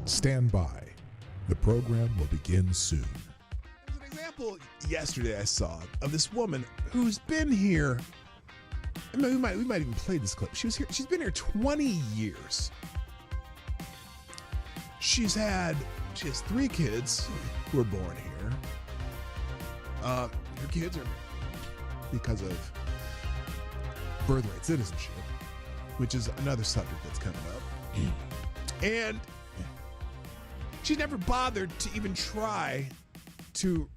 Stand by. The program will begin soon. There's an example yesterday I saw of this woman who's been here. We might even play this clip. She's been here 20 years. She has 3 kids who were born here. Her kids are because of birthright citizenship, which is another subject that's coming up. And she never bothered to even try to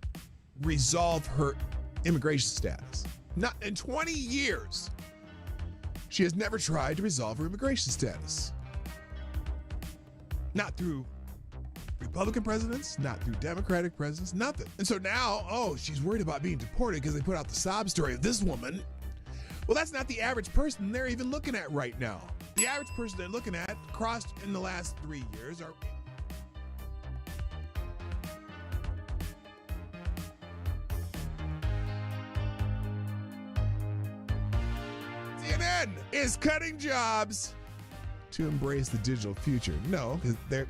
resolve her immigration status. Not in 20 years. She has never tried to resolve her immigration status. Not through Republican presidents, not through Democratic presidents, nothing. And so now, she's worried about being deported because they put out the sob story of this woman. Well, that's not the average person they're even looking at right now. The average person they're looking at crossed in the last 3 years are... CNN is cutting jobs to embrace the digital future. No, they're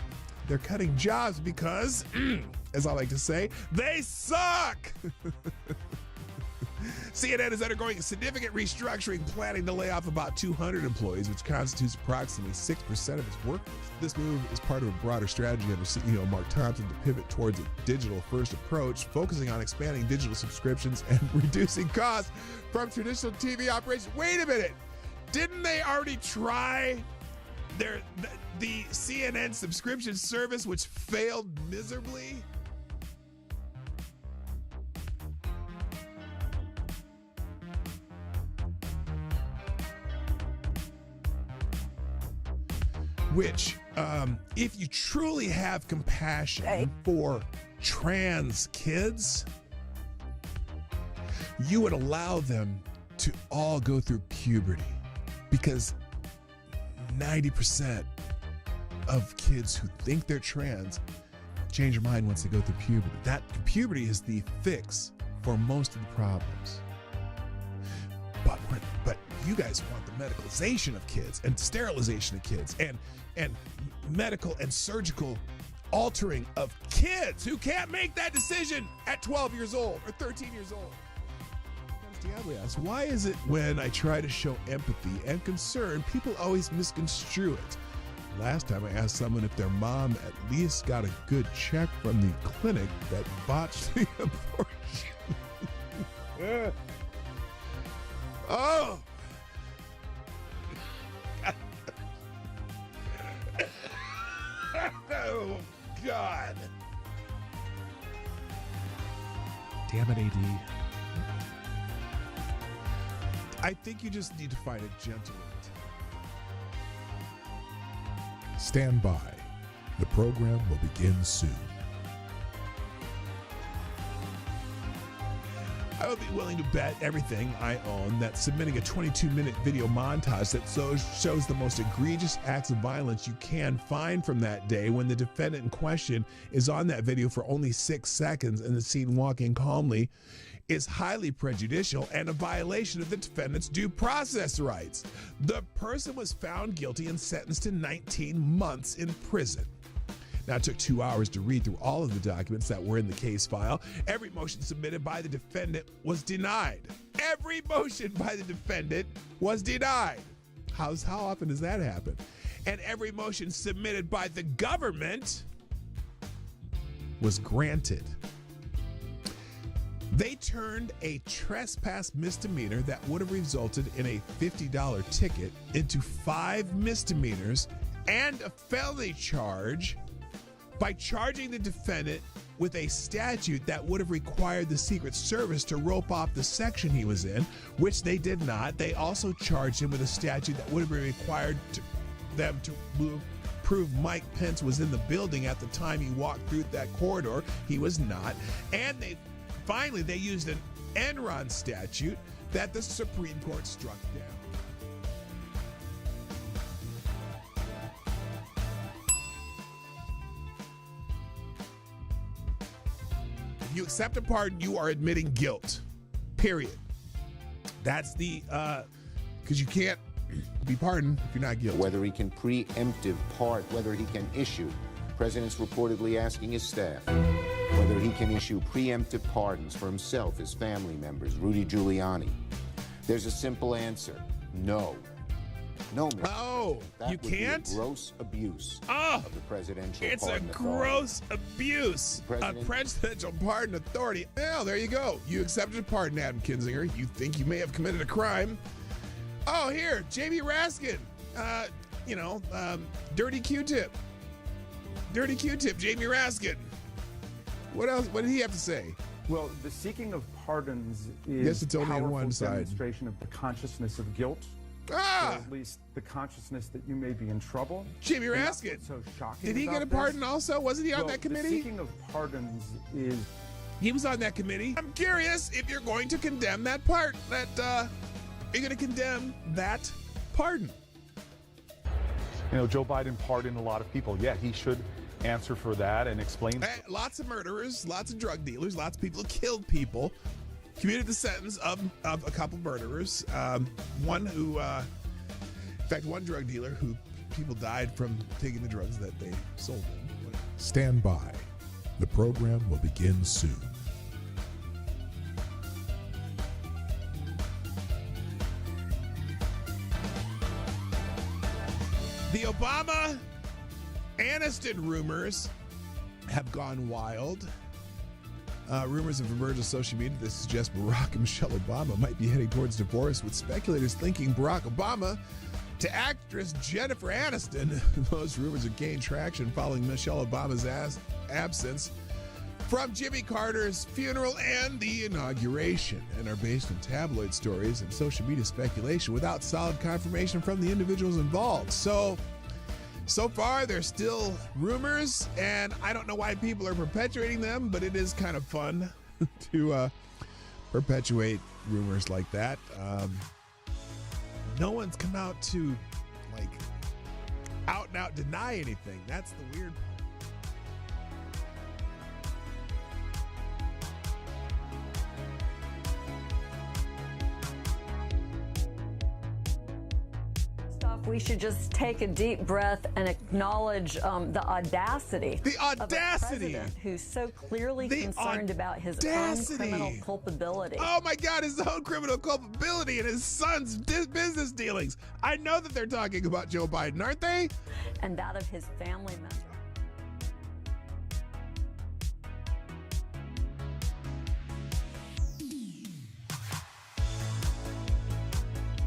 cutting jobs because, as I like to say, they suck. CNN is undergoing a significant restructuring, planning to lay off about 200 employees, which constitutes approximately 6% of its workforce. This move is part of a broader strategy under CEO Mark Thompson to pivot towards a digital-first approach, focusing on expanding digital subscriptions and reducing costs from traditional TV operations. Wait a minute. Didn't they already try the CNN subscription service, which failed miserably? Which, if you truly have compassion for trans kids, you would allow them to all go through puberty, because 90% of kids who think they're trans change their mind once they go through puberty. That puberty is the fix for most of the problems. But you guys want the medicalization of kids and sterilization of kids and medical and surgical altering of kids who can't make that decision at 12 years old or 13 years old. Diablo asks, why is it when I try to show empathy and concern, people always misconstrue it? Last time I asked someone if their mom at least got a good check from the clinic that botched the abortion. Oh! Oh, God. Damn it, AD. I think you just need to find a gentle way. Stand by. The program will begin soon. I would be willing to bet everything I own that submitting a 22-minute video montage that shows the most egregious acts of violence you can find from that day, when the defendant in question is on that video for only 6 seconds and the scene walking calmly, is highly prejudicial and a violation of the defendant's due process rights. The person was found guilty and sentenced to 19 months in prison. Now, it took 2 hours to read through all of the documents that were in the case file. Every motion submitted by the defendant was denied. Every motion by the defendant was denied. How often does that happen? And every motion submitted by the government was granted. They turned a trespass misdemeanor that would have resulted in a $50 ticket into 5 misdemeanors and a felony charge by charging the defendant with a statute that would have required the Secret Service to rope off the section he was in, which they did not. They also charged him with a statute that would have been required them to prove Mike Pence was in the building at the time he walked through that corridor. He was not. And finally they used an Enron statute that the Supreme Court struck down. If you accept a pardon, you are admitting guilt. Period. That's the, because you can't be pardoned if you're not guilty. Whether he can preemptive whether he can issue President's reportedly asking his staff whether he can issue preemptive pardons for himself, his family members, Rudy Giuliani. There's a simple answer: no. No, Mr. Oh, that you would can't? Be a gross abuse Oh, of the presidential it's a pardon authority. gross abuse of presidential pardon authority. Well, there you go. You accepted a pardon, Adam Kinzinger. You think you may have committed a crime. Oh, here, Jamie Raskin. Dirty Q-tip. Dirty Q-tip, Jamie Raskin. What else? What did he have to say? Well, the seeking of pardons is Yes, it's only on powerful one side. demonstration of the consciousness of guilt. Or at least the consciousness that you may be in trouble. Jamie And that's Raskin. what's so shocking Did he get a about pardon this. also? Wasn't he on Well, that committee? The seeking of pardons is... He was on that committee. I'm curious if you're going to condemn that part. Are you going to condemn that pardon? You know, Joe Biden pardoned a lot of people. Yeah, he should answer for that and explain. Lots of murderers, lots of drug dealers, lots of people who killed people. Commuted the sentence of a couple murderers. One who, in fact, one drug dealer who people died from taking the drugs that they sold them. Stand by. The program will begin soon. The Obama-Aniston rumors have gone wild. Rumors have emerged on social media that suggest Barack and Michelle Obama might be heading towards divorce, with speculators linking Barack Obama to actress Jennifer Aniston. Those rumors have gained traction following Michelle Obama's absence from Jimmy Carter's funeral and the inauguration, and are based on tabloid stories and social media speculation without solid confirmation from the individuals involved. So far, there's still rumors, and I don't know why people are perpetuating them, but it is kind of fun to perpetuate rumors like that. No one's come out to, out and out deny anything. That's the weird part. We should just take a deep breath and acknowledge the audacity. The audacity! Of a president who's so clearly concerned about his own criminal culpability. Oh my God, his own criminal culpability and his son's business dealings. I know that they're talking about Joe Biden, aren't they? And that of his family members.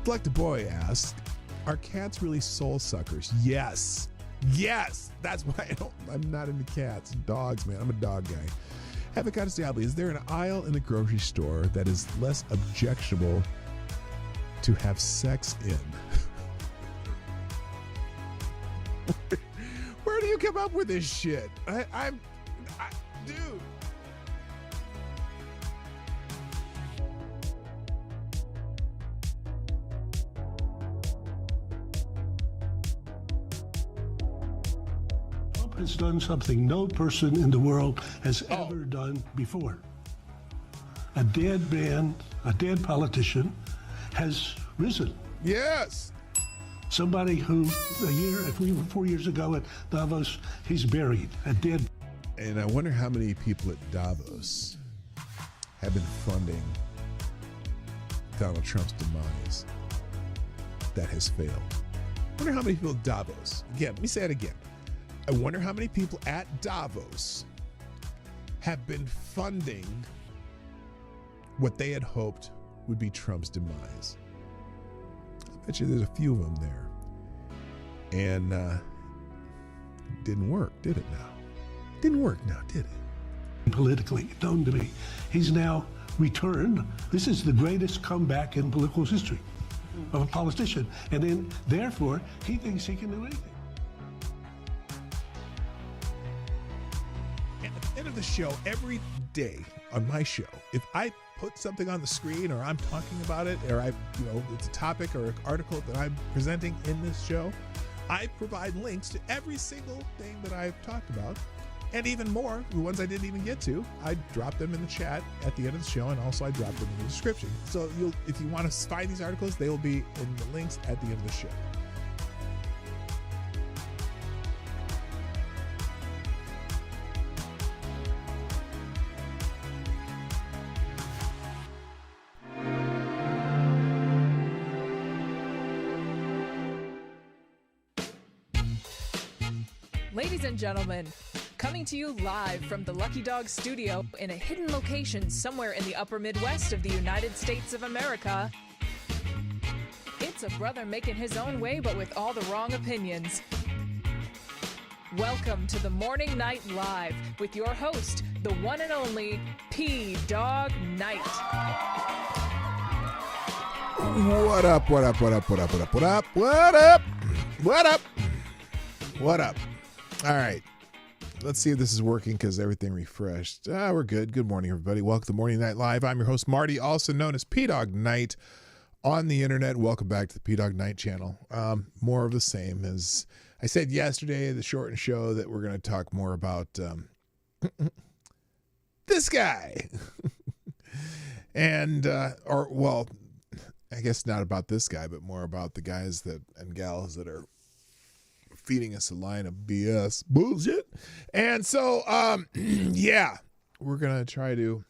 Like the boy asked, are cats really soul suckers? Yes. Yes. That's why I'm not into cats. Dogs, man. I'm a dog guy. Avocado Diablo, is there an aisle in the grocery store that is less objectionable to have sex in? Where do you come up with this shit? Dude. Has done something no person in the world has ever done before. A dead man, a dead politician has risen. Yes. Somebody who 4 years ago at Davos, he's buried, a dead. And I wonder how many people at Davos have been funding Donald Trump's demise that has failed. I wonder how many people at Davos, again, let me say it again. I wonder how many people at Davos have been funding what they had hoped would be Trump's demise. I bet you there's a few of them there. And it didn't work, did it now? Didn't work now, did it? Politically known to me. He's now returned. This is the greatest comeback in political history of a politician. And then, therefore, he thinks he can do anything. At the end of the show, every day on my show, if I put something on the screen or I'm talking about it, or it's a topic or an article that I'm presenting in this show, I provide links to every single thing that I've talked about, and even more, the ones I didn't even get to. I drop them in the chat at the end of the show, and also I drop them in the description. So if you want to find these articles, they will be in the links at the end of the show. Ladies and gentlemen, coming to you live from the Lucky Dog studio in a hidden location somewhere in the upper Midwest of the United States of America, it's a brother making his own way but with all the wrong opinions. Welcome to the Morning Night Live with your host, the one and only PDawgKnight. What up, what up, what up, what up, what up, what up, what up, what up, what up? All right, let's see if this is working because everything refreshed. We're good. Good morning, everybody. Welcome to Morning Night Live. I'm your host, Marty, also known as PDawgKnight on the internet. Welcome back to the Dawg Knight Channel. More of the same. As I said yesterday, the shortened show, that we're going to talk more about this guy. And, well, I guess not about this guy, but more about the guys and gals that are feeding us a line of BS bullshit. And so, yeah, we're going to try to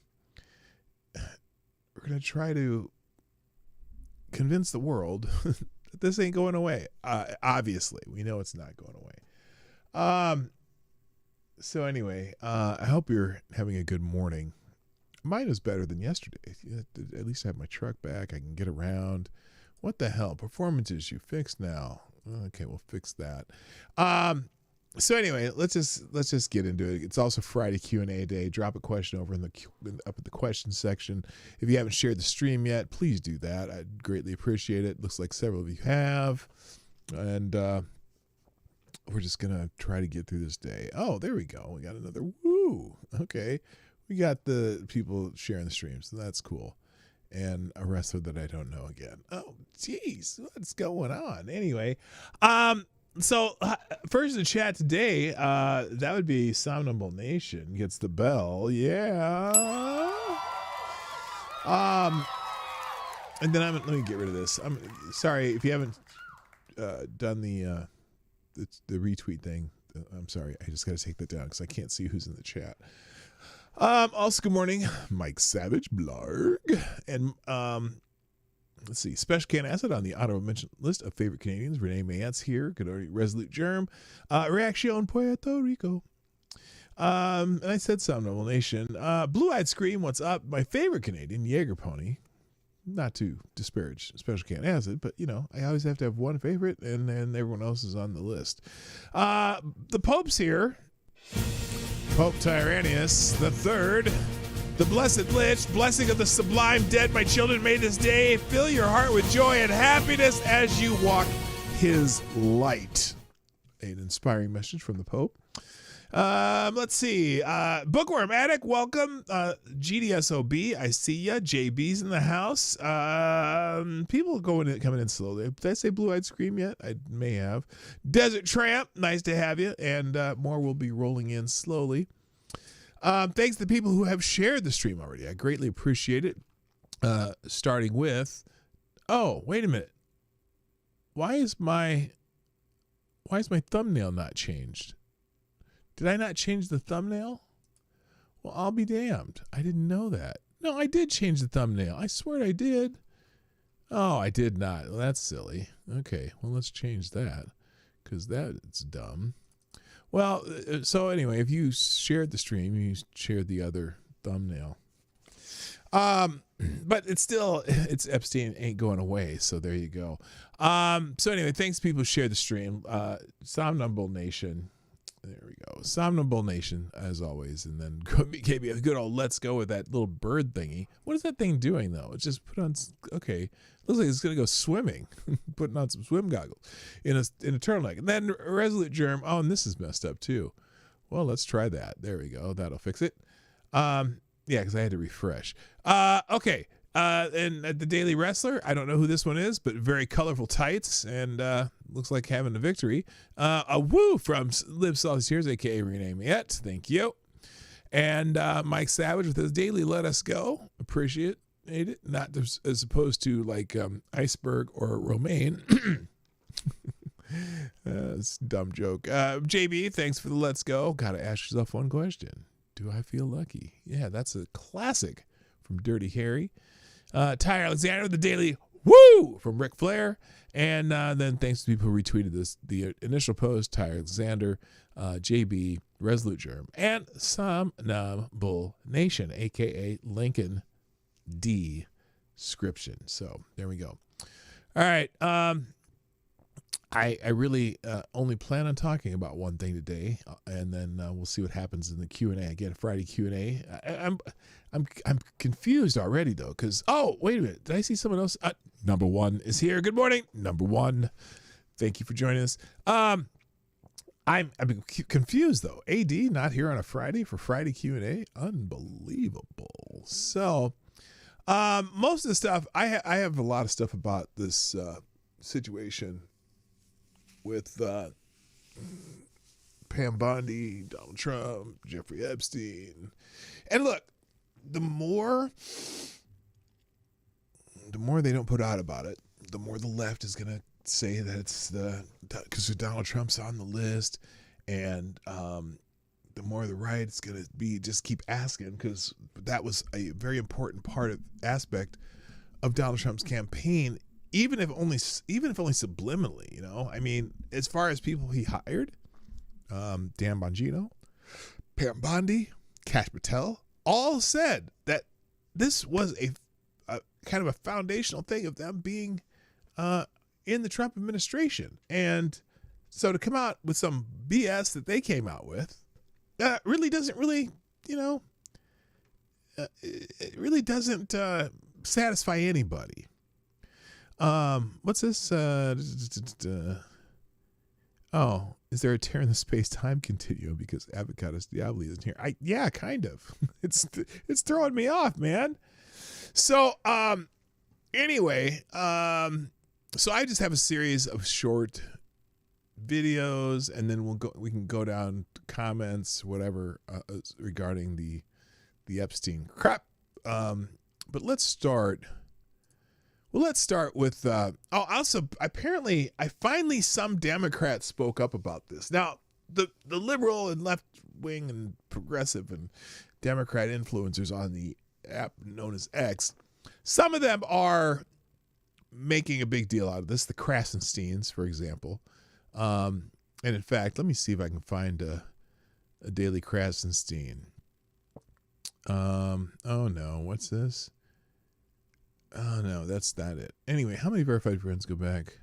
convince the world that this ain't going away. Obviously, we know it's not going away. So anyway, I hope you're having a good morning. Mine was better than yesterday. At least I have my truck back. I can get around. What the hell? Performance issue fixed now. Okay, we'll fix that. So anyway, let's just get into it. It's also Friday Q&A day. Drop a question over up at the question section. If you haven't shared the stream yet, please do that. I'd greatly appreciate it. Looks like several of you have. And we're just going to try to get through this day. Oh, there we go. We got another woo. Okay. We got the people sharing the stream, so that's cool. And a wrestler that I don't know again. Oh, geez, what's going on? Anyway, so first in the chat today, that would be Somnambule Nation gets the bell. Yeah. And then let me get rid of this. I'm sorry if you haven't done the retweet thing. I'm sorry. I just got to take that down because I can't see who's in the chat. Also, good morning, Mike Savage, Blarg, and let's see, Special Can Acid on the honorable mention list of favorite Canadians. Renee Mayat's here. Good morning, Resolute Germ, Reaction Puerto Rico. And I said Somnambule Nation. Blue Eyed Scream, what's up? My favorite Canadian, Jaeger Pony. Not to disparage Special Can Acid, but you know, I always have to have one favorite, and then everyone else is on the list. The Pope's here. Pope Tyrannius the Third, the Blessed Lich, blessing of the sublime dead, my children, may this day fill your heart with joy and happiness as you walk his light. An inspiring message from the Pope. Let's see. Bookworm Attic, welcome. GDSOB, I see ya. JB's in the house. People coming in slowly. Did I say Blue Eyed Scream yet? I may have. Desert Tramp, nice to have you. And more will be rolling in slowly. Thanks to the people who have shared the stream already. I greatly appreciate it. Starting with, oh, wait a minute. Why is my thumbnail not changed? Did I not change the thumbnail? Well, I'll be damned. I didn't know that. No, I did change the thumbnail. I swear I did. Oh, I did not. Well, that's silly. Okay, well, let's change that because that's dumb. Well, so anyway, if you shared the stream, you shared the other thumbnail. But it's Epstein ain't going away, so there you go. So anyway, thanks to people who shared the stream. Somnambule Nation. There we go. Somnambule Nation, as always. And then gave me a good old let's go with that little bird thingy. What is that thing doing, though? It's just put on, okay. Looks like it's going to go swimming. Putting on some swim goggles in a turtleneck. And then Resolute Germ. Oh, and this is messed up, too. Well, let's try that. There we go. That'll fix it. Yeah, because I had to refresh. Okay. And at the Daily Wrestler, I don't know who this one is, but very colorful tights and looks like having a victory. A woo from Live Salty Tears, a.k.a. Renee Mayette. Thank you. And Mike Savage with his daily Let Us Go. Appreciate it. Not as opposed to like Iceberg or Romaine. That's a dumb joke. JB, thanks for the Let's Go. Got to ask yourself one question. Do I feel lucky? Yeah, that's a classic from Dirty Harry. Ty Alexander, the daily Woo! From Ric Flair. And then thanks to people who retweeted this, the initial post, Ty Alexander, JB, Resolute Germ, and Some Bull Nation, a.k.a. Lincoln D. Scription. So there we go. All right. I really only plan on talking about one thing today, and then we'll see what happens in the Q&A. Again, Friday Q&A. I'm confused already though, because wait a minute, did I see someone else? Number one is here. Good morning, Number One. Thank you for joining us. I'm confused though. AD not here on a Friday for Friday Q&A. Unbelievable. So most of the stuff I have a lot of stuff about this situation with Pam Bondi, Donald Trump, Jeffrey Epstein. And look, the more they don't put out about it, the more the left is going to say that it's because Donald Trump's on the list, and the more the right is going to be just keep asking, because that was a very important aspect of Donald Trump's campaign. Even if only subliminally, you know. I mean, as far as people he hired, Dan Bongino, Pam Bondi, Kash Patel, all said that this was a kind of a foundational thing of them being in the Trump administration. And so to come out with some BS that they came out with, really doesn't really, you know, it really doesn't satisfy anybody. What's this? Is there a tear in the space-time continuum because Avocados Diablo isn't here? Yeah, kind of. It's throwing me off, man. So, anyway, so I just have a series of short videos, and then we can go down to comments, whatever, regarding the Epstein crap. But let's start. Well, let's start with, also, apparently, finally some Democrats spoke up about this. Now, the liberal and left-wing and progressive and Democrat influencers on the app known as X, some of them are making a big deal out of this. The Krasensteins, for example. And in fact, let me see if I can find a Daily Krasenstein. Oh, no, what's this? Oh, no, that's not it. Anyway, how many verified friends go back?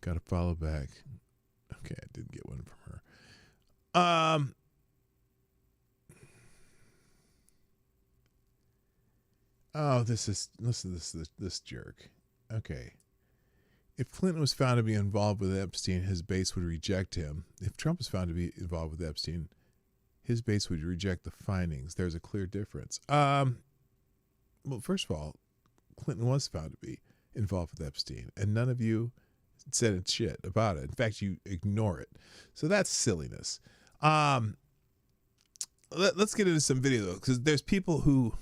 Got to follow back. Okay, I did get one from her. Listen to this jerk. Okay. If Clinton was found to be involved with Epstein, his base would reject him. If Trump was found to be involved with Epstein, his base would reject the findings. There's a clear difference. Well, first of all, Clinton was found to be involved with Epstein, and none of you said shit about it. In fact, you ignore it. So that's silliness. Let's get into some video, though, because there's people who,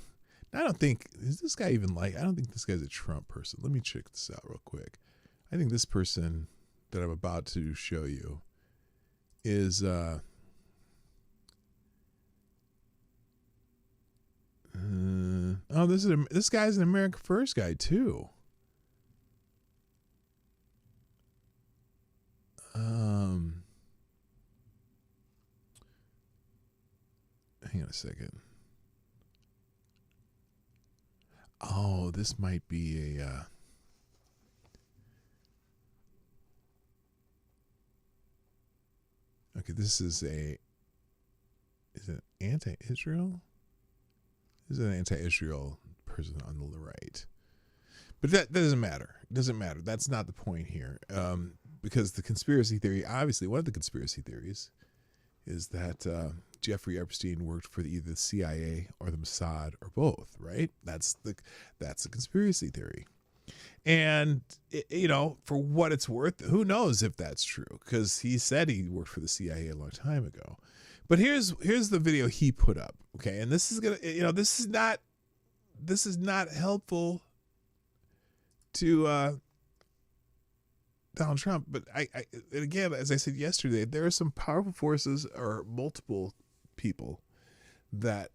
I don't think, is this guy even I don't think this guy's a Trump person. Let me check this out real quick. I think this person that I'm about to show you is, this guy's an America First guy too. Hang on a second. Oh, this might be a okay, this is it anti-Israel? This is an anti-Israel person on the right. But that doesn't matter. It doesn't matter. That's not the point here. Because the conspiracy theory, obviously one of the conspiracy theories is that Jeffrey Epstein worked for either the CIA or the Mossad or both, right? That's the conspiracy theory. And, for what it's worth, who knows if that's true? Because he said he worked for the CIA a long time ago. But here's the video he put up, okay? And this is this is not helpful to Donald Trump. But and again, as I said yesterday, there are some powerful forces or multiple people that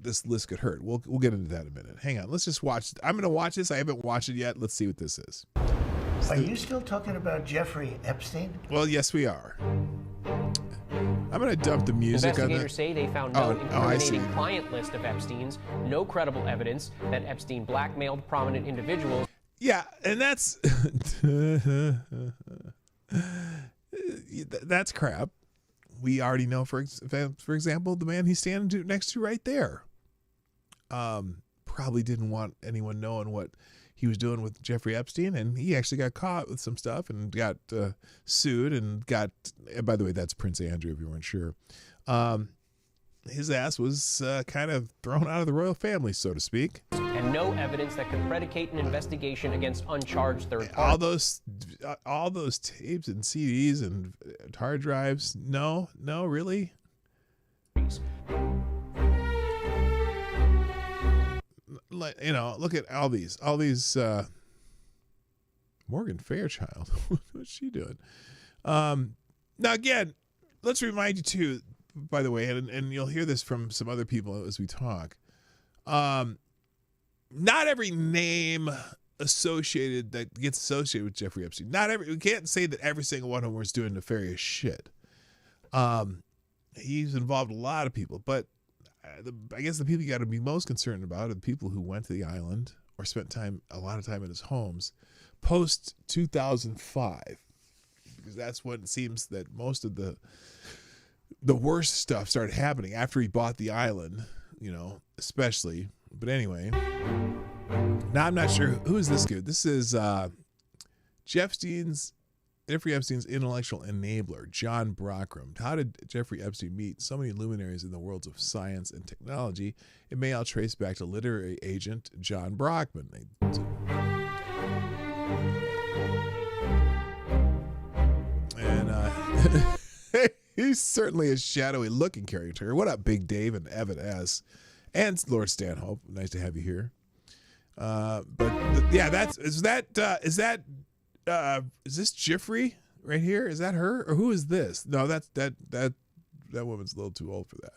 this list could hurt. We'll get into that in a minute. Hang on. Let's just watch. I'm going to watch this. I haven't watched it yet. Let's see what this is. Are you still talking about Jeffrey Epstein? Well, yes, we are. I'm going to dump the music on that. Investigators say they found no incriminating client list of Epstein's, no credible evidence that Epstein blackmailed prominent individuals. Yeah, and that's that's crap. We already know, for example, the man he's standing next to right there probably didn't want anyone knowing what he was doing with Jeffrey Epstein, and he actually got caught with some stuff and got sued and got, and by the way, that's Prince Andrew, if you weren't sure. His ass was kind of thrown out of the royal family, so to speak. And no evidence that could predicate an investigation against uncharged third parties. All those tapes and CDs and hard drives. No, really. Look at all these. Morgan Fairchild. What's she doing? Now again, let's remind you too, by the way, and you'll hear this from some other people as we talk. Not every name that gets associated with Jeffrey Epstein. We can't say that every single one of them was doing nefarious shit. He's involved a lot of people, but I guess the people you got to be most concerned about are the people who went to the island or spent a lot of time in his homes post 2005, because that's when it seems that most of the worst stuff started happening after he bought the island, especially. But anyway, now I'm not sure who is this dude. This is Jeffrey Epstein's intellectual enabler, John Brockram. How did Jeffrey Epstein meet so many luminaries in the worlds of science and technology? It may all trace back to literary agent John Brockman. And he's certainly a shadowy looking character. What up, Big Dave and Evan S. and Lord Stanhope? Nice to have you here. Is this Jeffrey right here? Is that her, or who is this? No, that woman's a little too old for that.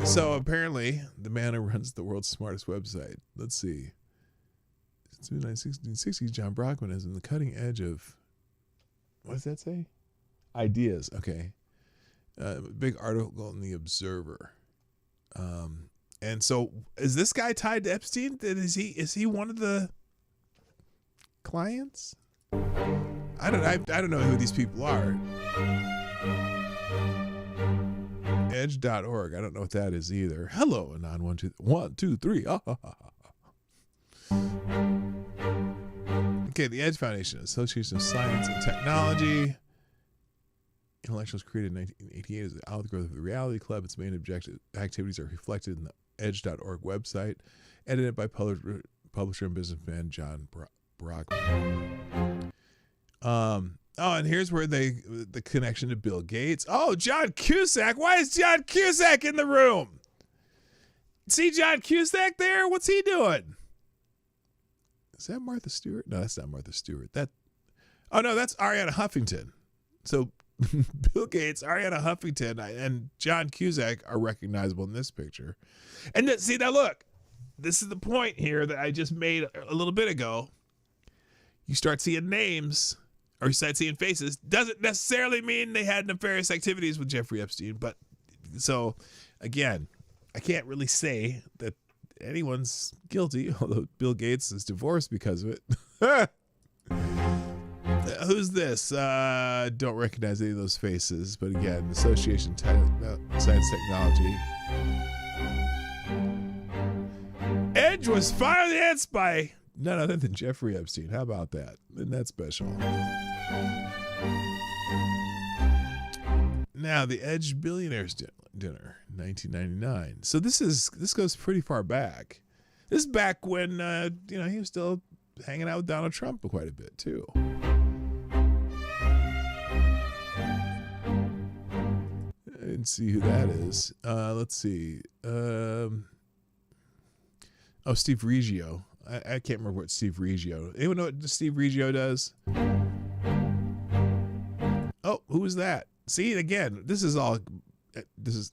So apparently the man who runs the world's smartest website. Let's see. Since the 1960s, John Brockman is in the cutting edge of, what does that say? Ideas. Okay. Big article in the Observer. And so is this guy tied to Epstein? Is he one of the clients? I don't know who these people are. Edge.org. I don't know what that is either. Hello, Anon 1 2 3. Okay, the Edge Foundation, Association of Science and Technology. Intellectuals created in 1988 as the outgrowth of the Reality Club. Its main activities are reflected in the Edge.org website, edited by publisher and businessman John Brockman. And here's where the connection to Bill Gates. Oh, John Cusack. Why is John Cusack in the room? See John Cusack there? What's he doing? Is that Martha Stewart? No, that's not Martha Stewart. That's Ariana Huffington. So Bill Gates, Ariana Huffington, and John Cusack are recognizable in this picture. And see, now look, this is the point here that I just made a little bit ago. You start seeing names, or you start seeing faces, doesn't necessarily mean they had nefarious activities with Jeffrey Epstein. But so, again, I can't really say that anyone's guilty, although Bill Gates is divorced because of it. Who's this? Don't recognize any of those faces, but again, Association Science Technology. Edge was financed by none other than Jeffrey Epstein. How about that? Isn't that special? Now, the Edge Billionaires Dinner, 1999. So this goes pretty far back. This is back when he was still hanging out with Donald Trump quite a bit too. I didn't see who that is. Let's see. Steve Reggio. I can't remember what Steve Reggio. Anyone know what Steve Reggio does? Oh, who is that? See, again, this is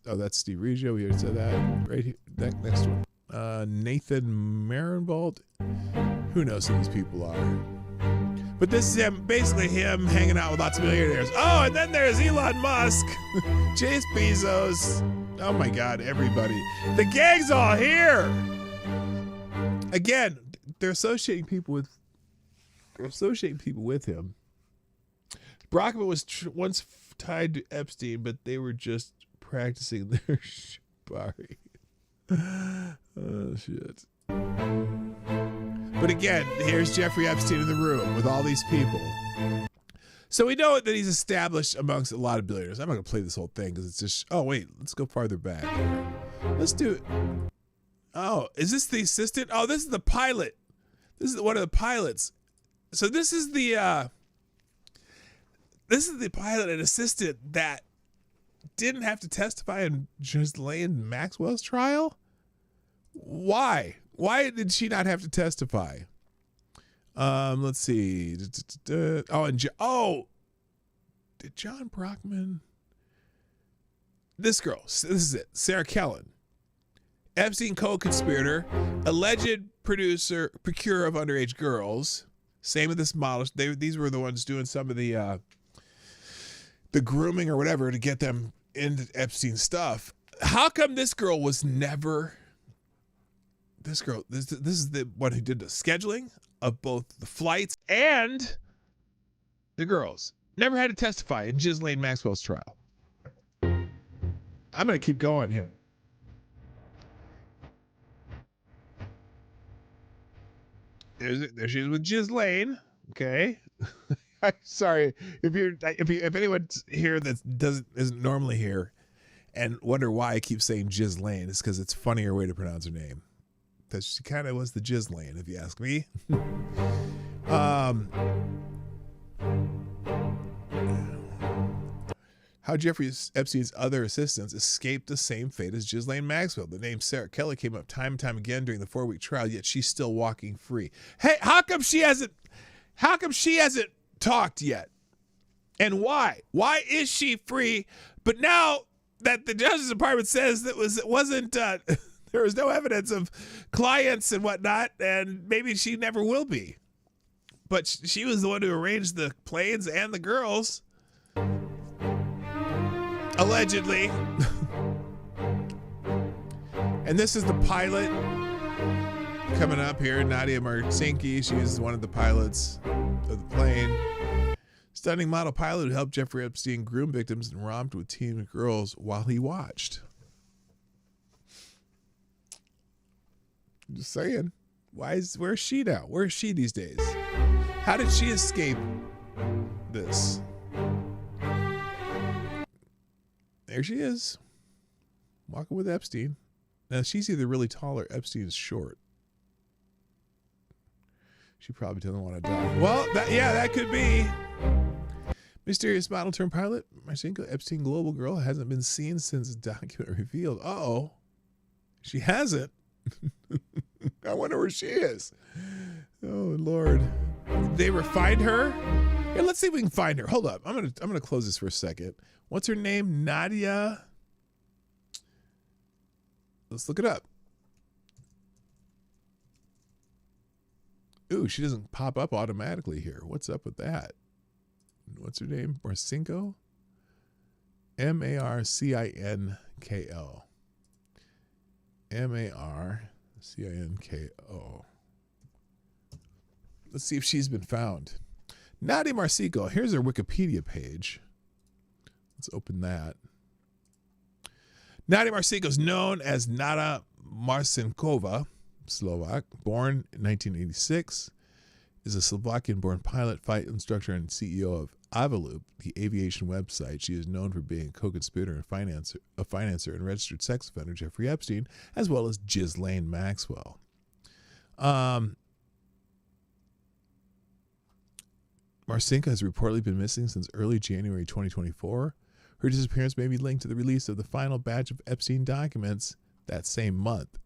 that's Steve Reggio. We already said that. Right here, that next one. Nathan Marenbold. Who knows who these people are? But this is basically him hanging out with lots of millionaires. Oh, and then there's Elon Musk, Jeff Bezos. Oh my God, everybody. The gang's all here. Again, they're associating people with him. Brockman was once tied to Epstein, but they were just practicing their shibari. Oh, shit. But again, here's Jeffrey Epstein in the room with all these people. So we know that he's established amongst a lot of billionaires. I'm not going to play this whole thing because it's just... Oh, wait. Let's go farther back. Let's do it. Oh, is this the assistant? Oh, this is the pilot. This is one of the pilots. So this is the pilot and assistant that didn't have to testify in Ghislaine Maxwell's trial? Why? Why did she not have to testify? Let's see. Did John Brockman? This girl. This is it. Sarah Kellen. Epstein co-conspirator, alleged procurer of underage girls. Same with this model. These were the ones doing some of the grooming or whatever to get them into Epstein stuff. How come this girl was never... This is the one who did the scheduling of both the flights and the girls. Never had to testify in Ghislaine Maxwell's trial. I'm going to keep going here. There she is with Ghislaine. Okay. I'm sorry if anyone here that isn't normally here and wonder why I keep saying Ghislaine, it's because it's a funnier way to pronounce her name. Because she kind of was the Ghislaine, if you ask me. How Jeffrey Epstein's other assistants escaped the same fate as Ghislaine Maxwell. The name Sarah Kelly came up time and time again during the 4-week trial, yet she's still walking free. Hey, how come she hasn't talked yet? And why? Why is she free? But now that the Justice Department says there was no evidence of clients and whatnot, and maybe she never will be. But she was the one who arranged the planes and the girls. Allegedly. And this is the pilot coming up here, Nadia Marcinki. She's one of the pilots of the plane. Stunning model pilot who helped Jeffrey Epstein groom victims and romped with teen girls while he watched. Just saying. Where's she now? Where is she these days? How did she escape this? There she is. Walking with Epstein. Now she's either really tall or Epstein is short. She probably doesn't want to die. Well, that could be. Mysterious model turned pilot, Marcinko Epstein global girl, hasn't been seen since document revealed. Uh-oh. She hasn't. I wonder where she is. Oh Lord. Did they ever find her? Here, let's see if we can find her. Hold up. I'm gonna close this for a second. What's her name? Nadia. Let's look it up. Ooh, she doesn't pop up automatically here. What's up with that? What's her name? Marcinko? Marcinko. Marcinko. Let's see if she's been found. Nadia Marcinko. Here's her Wikipedia page. Let's open that. Nadia Marcinko is known as Nada Marcinkova, Slovak, born in 1986, is a Slovakian-born pilot, flight instructor, and CEO of Avaloop, the aviation website. She is known for being a co-conspirator and financer and registered sex offender Jeffrey Epstein, as well as Ghislaine Maxwell. Marcinko has reportedly been missing since early January 2024. Her disappearance may be linked to the release of the final batch of Epstein documents that same month.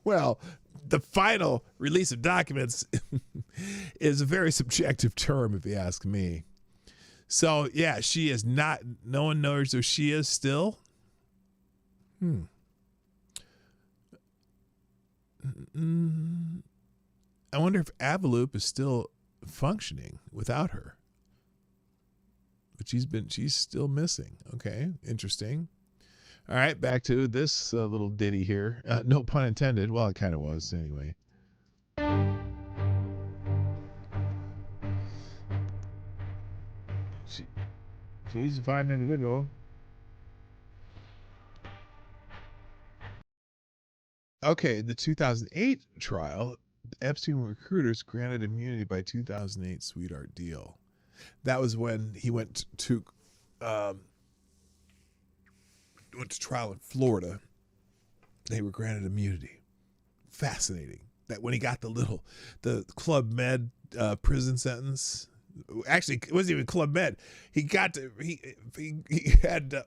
Well, the final release of documents is a very subjective term, if you ask me. So, yeah, she is not. No one knows who she is still. I wonder if Avaloop is still functioning without her. But she's still missing. Okay, interesting. All right, back to this little ditty here. No pun intended. Well, it kind of was anyway. She's a fine individual. Okay, the 2008 trial, Epstein recruiters granted immunity by 2008 sweetheart deal. That was when he went to trial in Florida. They were granted immunity. Fascinating. That when he got the Club Med prison sentence. Actually, it wasn't even Club Med. He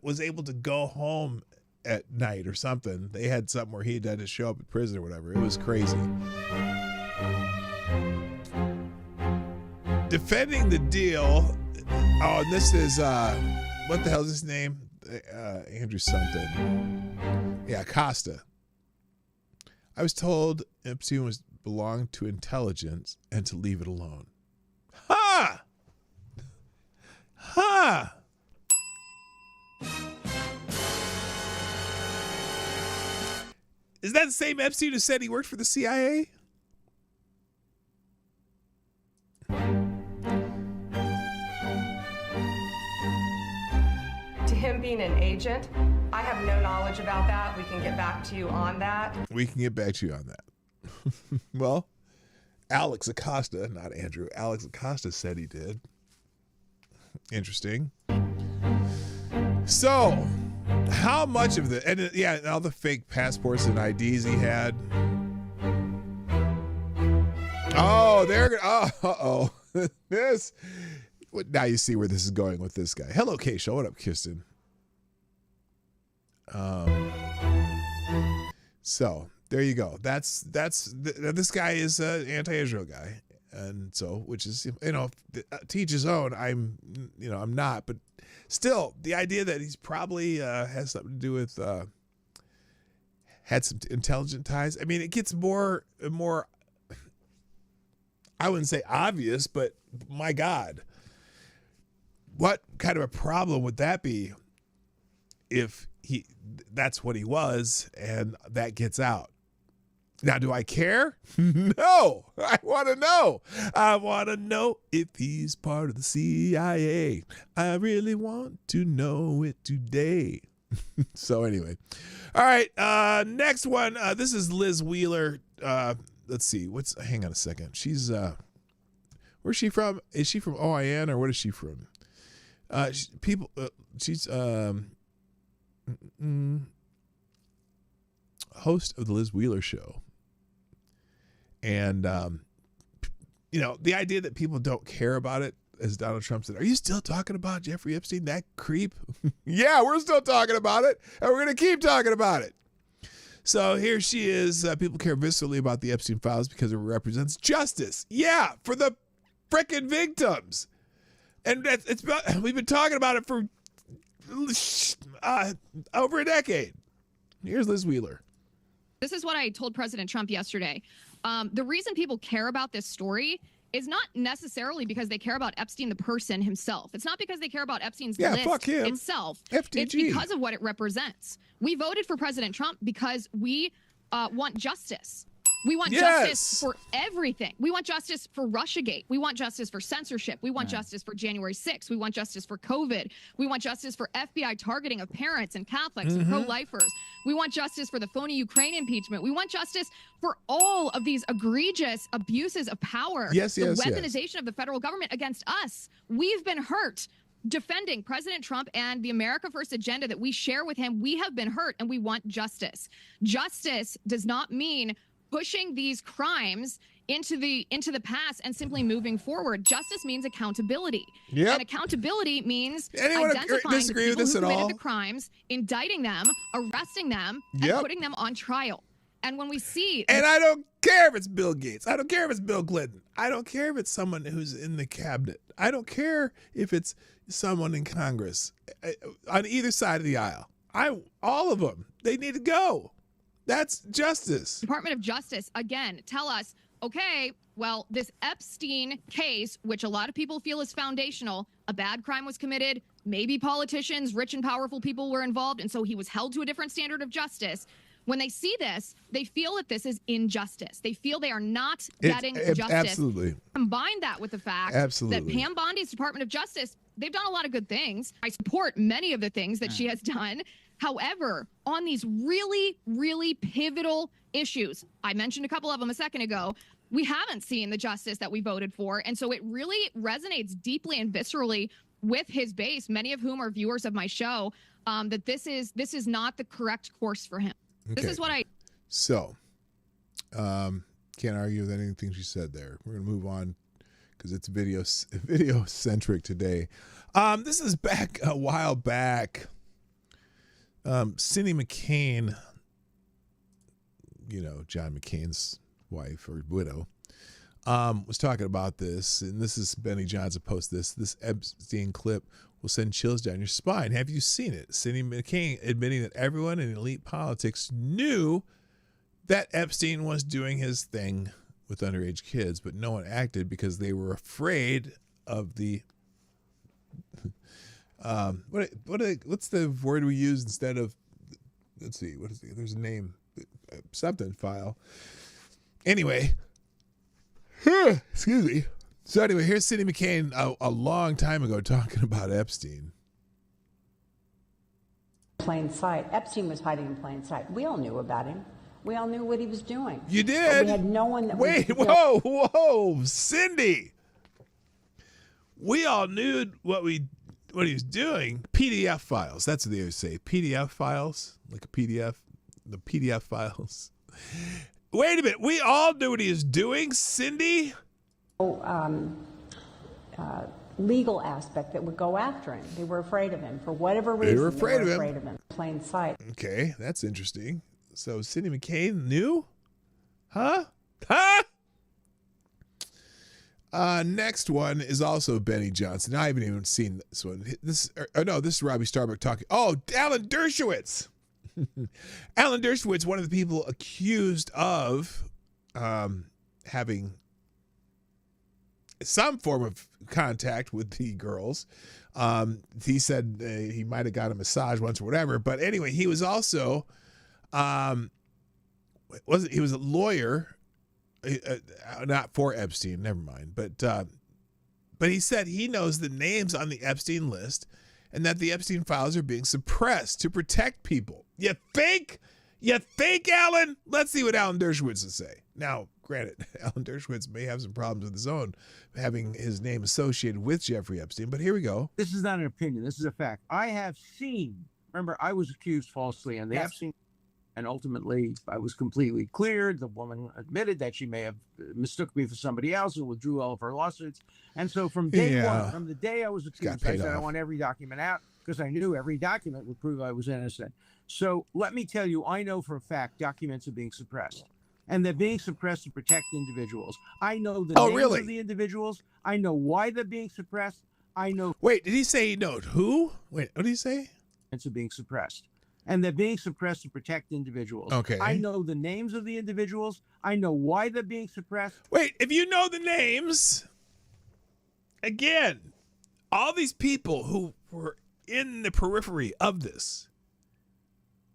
was able to go home at night or something. They had something where he had to show up at prison or whatever. It was crazy. Defending the deal. Oh, and this is what the hell is his name? Andrew something. Yeah, Costa. I was told Epstein belonged to intelligence and to leave it alone. Ha! Ha! Is that the same Epstein who said he worked for the CIA? To him being an agent, I have no knowledge about that. We can get back to you on that. We can get back to you on that. Well, Alex Acosta, not Andrew, Alex Acosta said he did. Interesting. So, how much of the, and yeah, all the fake passports and IDs he had. Oh, uh-oh. This, now you see where this is going with this guy. Hello, Keisha. What up, Kirsten? So, there you go. This guy is an anti-Israel guy. And so, which is, to each his own. I'm not, but still, the idea that he's probably has something to do with, had some intelligent ties. I mean, it gets more and more, I wouldn't say obvious, but my God, what kind of a problem would that be if that's what he was and that gets out? Now, do I care? No. I want to know. I want to know if he's part of the CIA. I really want to know it today. So anyway. All right. Next one. This is Liz Wheeler. Let's see. Hang on a second. She's, where's she from? Is she from OIN or what is she from? She's host of the Liz Wheeler Show. And, the idea that people don't care about it, as Donald Trump said, are you still talking about Jeffrey Epstein, that creep? Yeah, we're still talking about it, and we're going to keep talking about it. So here she is. People care viscerally about the Epstein files because it represents justice. Yeah, for the frickin' victims. And we've been talking about it for over a decade. Here's Liz Wheeler. This is what I told President Trump yesterday. The reason people care about this story is not necessarily because they care about Epstein, the person himself. It's not because they care about Epstein's list itself. FTG. It's because of what it represents. We voted for President Trump because we want justice. We want justice for everything. We want justice for Russiagate. We want justice for censorship. We want justice for January 6th. We want justice for COVID. We want justice for FBI targeting of parents and Catholics and pro-lifers. We want justice for the phony Ukraine impeachment. We want justice for all of these egregious abuses of power. The weaponization of the federal government against us. We've been hurt. Defending President Trump and the America First agenda that we share with him, we have been hurt and we want justice. Justice does not mean pushing these crimes into the past and simply moving forward. Justice means accountability. And accountability means identifying the people who committed the crimes, indicting them, arresting them, and putting them on trial. And when we see, and I don't care if it's Bill Gates. I don't care if it's Bill Clinton. I don't care if it's someone who's in the cabinet. I don't care if it's someone in Congress on either side of the aisle. All of them, they need to go. That's justice. Department of Justice, again, tell us, okay, well, this Epstein case, which a lot of people feel is foundational, a bad crime was committed, maybe politicians, rich and powerful people were involved, and so he was held to a different standard of justice. When they see this, they feel that this is injustice. They feel they are not getting justice. Absolutely. Combine that with the fact that Pam Bondi's Department of Justice, they've done a lot of good things. I support many of the things that she has done. However, on these really, really pivotal issues, I mentioned a couple of them a second ago, we haven't seen the justice that we voted for. And so it really resonates deeply and viscerally with his base, many of whom are viewers of my show, that this is not the correct course for him. Okay. This is what I... So, can't argue with anything she said there. We're going to move on because it's video-centric today. This is back a while back. Cindy McCain, John McCain's wife or widow, was talking about this, and this is Benny Johnson post this Epstein clip will send chills down your spine. Have you seen it? Cindy McCain admitting that everyone in elite politics knew that Epstein was doing his thing with underage kids, but no one acted because they were afraid of the what's the word we use instead of, let's see, what is it? There's a name, something file. Anyway, excuse me. So anyway, here's Cindy McCain a long time ago talking about Epstein. Plain sight. Epstein was hiding in plain sight. We all knew about him. We all knew what he was doing. You did? But we had no one that whoa, Cindy. We all knew what he was doing. PDF files. That's what they always say. PDF files, like a PDF, the PDF files. Wait a minute. We all knew what he was doing, Cindy? Legal aspect that would go after him. They were afraid of him for whatever reason. They were afraid of him. Plain sight. Okay, that's interesting. So Cindy McCain knew? Huh? Next one is also Benny Johnson. I haven't even seen this one. This is Robbie Starbuck talking. Oh, Alan Dershowitz. Alan Dershowitz, one of the people accused of having some form of contact with the girls. He said he might have got a massage once or whatever. But anyway, he was also he was a lawyer. Not for Epstein, never mind. But he said he knows the names on the Epstein list and that the Epstein files are being suppressed to protect people. You think, Alan? Let's see what Alan Dershowitz will say. Now, granted, Alan Dershowitz may have some problems with his own, having his name associated with Jeffrey Epstein, but here we go. This is not an opinion. This is a fact. I have seen, remember, I was accused falsely on the Epstein, and ultimately I was completely cleared. The woman admitted that she may have mistook me for somebody else and withdrew all of her lawsuits. And so from day one, from the day I was accused, I said I want every document out because I knew every document would prove I was innocent. So let me tell you, I know for a fact documents are being suppressed. And they're being suppressed to protect individuals. I know the names of the individuals. I know why they're being suppressed. I know. Wait, did he say he knows who? Wait, what did he say? Are being suppressed. And they're being suppressed to protect individuals. Okay. I know the names of the individuals. I know why they're being suppressed. Wait, if you know the names, again, all these people who were in the periphery of this,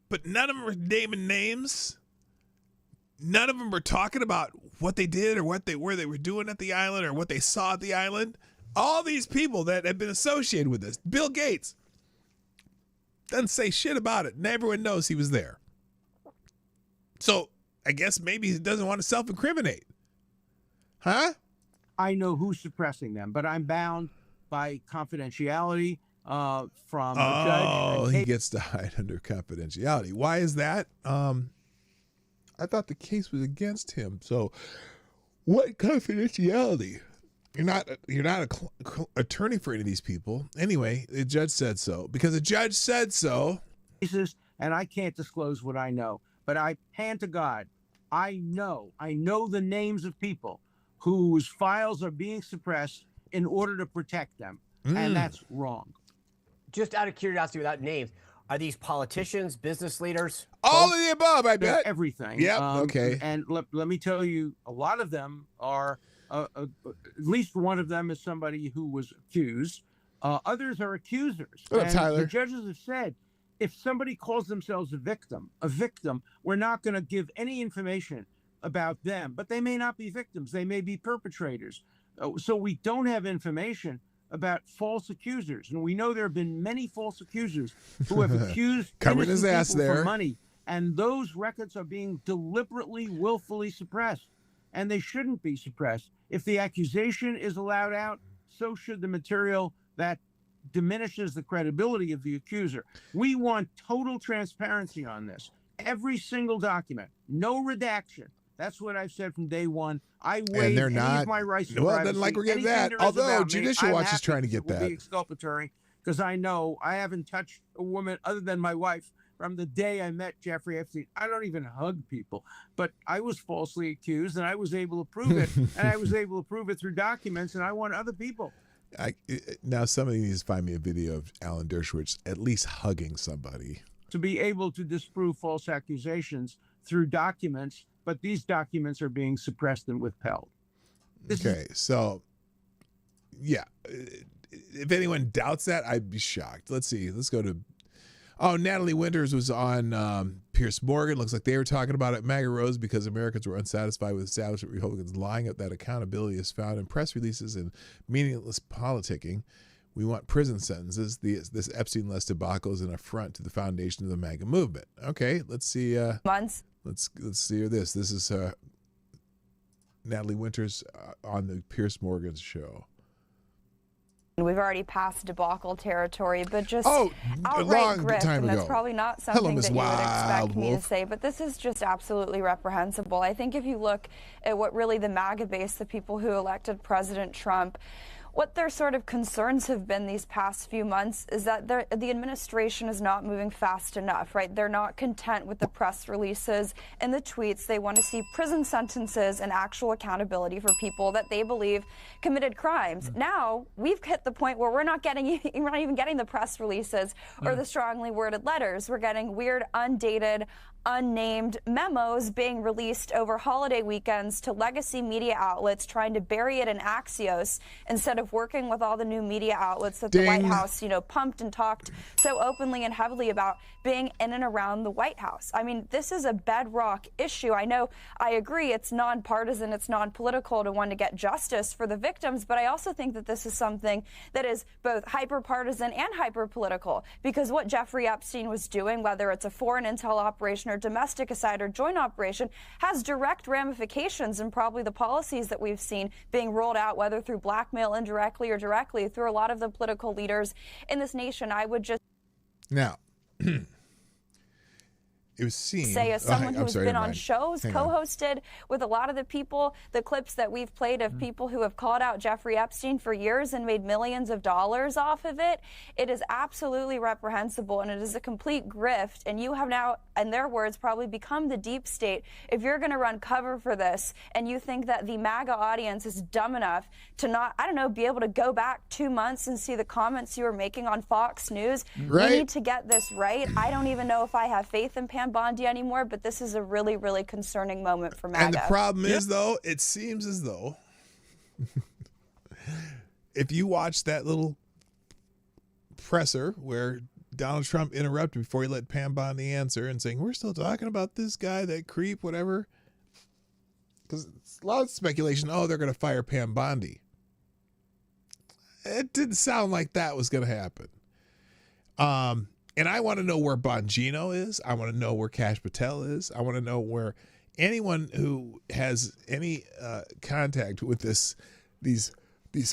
but none of them were naming names. None of them were talking about what they did or where they were doing at the island or what they saw at the island. All these people that have been associated with this. Bill Gates doesn't say shit about it, and everyone knows he was there. So I guess maybe he doesn't want to self-incriminate. Huh? I know who's suppressing them, but I'm bound by confidentiality from a judge. Oh, he gets to hide under confidentiality. Why is that? I thought the case was against him. So what confidentiality? You're not an attorney for any of these people. Anyway, the judge said so. Because the judge said so. And I can't disclose what I know. But I hand to God, I know the names of people whose files are being suppressed in order to protect them. And that's wrong. Just out of curiosity, without names, are these politicians, business leaders? All of the above, I bet. Everything. Yep. Okay. And let me tell you, a lot of them are, at least one of them is somebody who was accused. Others are accusers. And Tyler. the judges have said, if somebody calls themselves a victim, we're not going to give any information about them. But they may not be victims. They may be perpetrators. So we don't have information about false accusers. And we know there have been many false accusers who have accused Covering his ass innocent people there. for money. And those records are being deliberately, willfully suppressed. And they shouldn't be suppressed. If the accusation is allowed out, so should the material that diminishes the credibility of the accuser. We want total transparency on this. Every single document, no redaction. That's what I've said from day one. I waive they're any not. of my rights to Well, privacy. doesn't like we're getting Anything that. there is Although about me, Judicial I'm Watch is happy trying to get it will that. be exculpatory, because I know I haven't touched a woman other than my wife from the day I met Jeffrey Epstein. I don't even hug people, but I was falsely accused, and I was able to prove it, and I was able to prove it through documents, and I want other people. Now somebody needs to find me a video of Alan Dershowitz at least hugging somebody. To be able to disprove false accusations through documents, but these documents are being suppressed and withheld. So, yeah. If anyone doubts that, I'd be shocked. Let's see. Let's go to... Oh, Natalie Winters was on Piers Morgan. Looks like they were talking about it. MAGA rose because Americans were unsatisfied with establishment Republicans lying that accountability is found in press releases and meaningless politicking. We want prison sentences. This Epstein-less debacle is an affront to the foundation of the MAGA movement. Okay, let's see. Months. Let's see this. This is Natalie Winters on the Piers Morgan show. We've already passed debacle territory, but just a outright long grift, time and that's ago. probably not Hello, something Miss that you would expect Wild me to Wolf. say, but this is just absolutely reprehensible. I think if you look at what really the MAGA base, the people who elected President Trump, what their sort of concerns have been these past few months is that the administration is not moving fast enough, right? They're not content with the press releases and the tweets. They want to see prison sentences and actual accountability for people that they believe committed crimes. Now, we've hit the point where we're not even getting the press releases or the strongly worded letters. We're getting weird, undated, unnamed memos being released over holiday weekends to legacy media outlets trying to bury it in Axios instead of working with all the new media outlets that the White House, pumped and talked so openly and heavily about being in and around the White House. I mean, this is a bedrock issue. I agree it's nonpartisan, it's non-political to want to get justice for the victims, but I also think that this is something that is both hyper-partisan and hyper-political, because what Jeffrey Epstein was doing, whether it's a foreign intel operation or domestic aside or joint operation, has direct ramifications in probably the policies that we've seen being rolled out, whether through blackmail indirectly or directly through a lot of the political leaders in this nation. I would just now it was seen. Say, as someone who's been on shows, Hang co-hosted with a lot of the people, the clips that we've played of people who have called out Jeffrey Epstein for years and made millions of dollars off of it, it is absolutely reprehensible, and it is a complete grift. And you have now, in their words, probably become the deep state. If you're going to run cover for this, and you think that the MAGA audience is dumb enough to not, be able to go back 2 months and see the comments you were making on Fox News, right. You need to get this right. I don't even know if I have faith in Pam Bondi anymore, but this is a really, really concerning moment for MAGA. And the problem is, though, it seems as though if you watch that little presser where Donald Trump interrupted before he let Pam Bondi answer and saying, we're still talking about this guy, that creep, whatever, because it's a lot of speculation, they're going to fire Pam Bondi. It didn't sound like that was going to happen. And I want to know where Bongino is. I want to know where Kash Patel is. I want to know where anyone who has any contact with these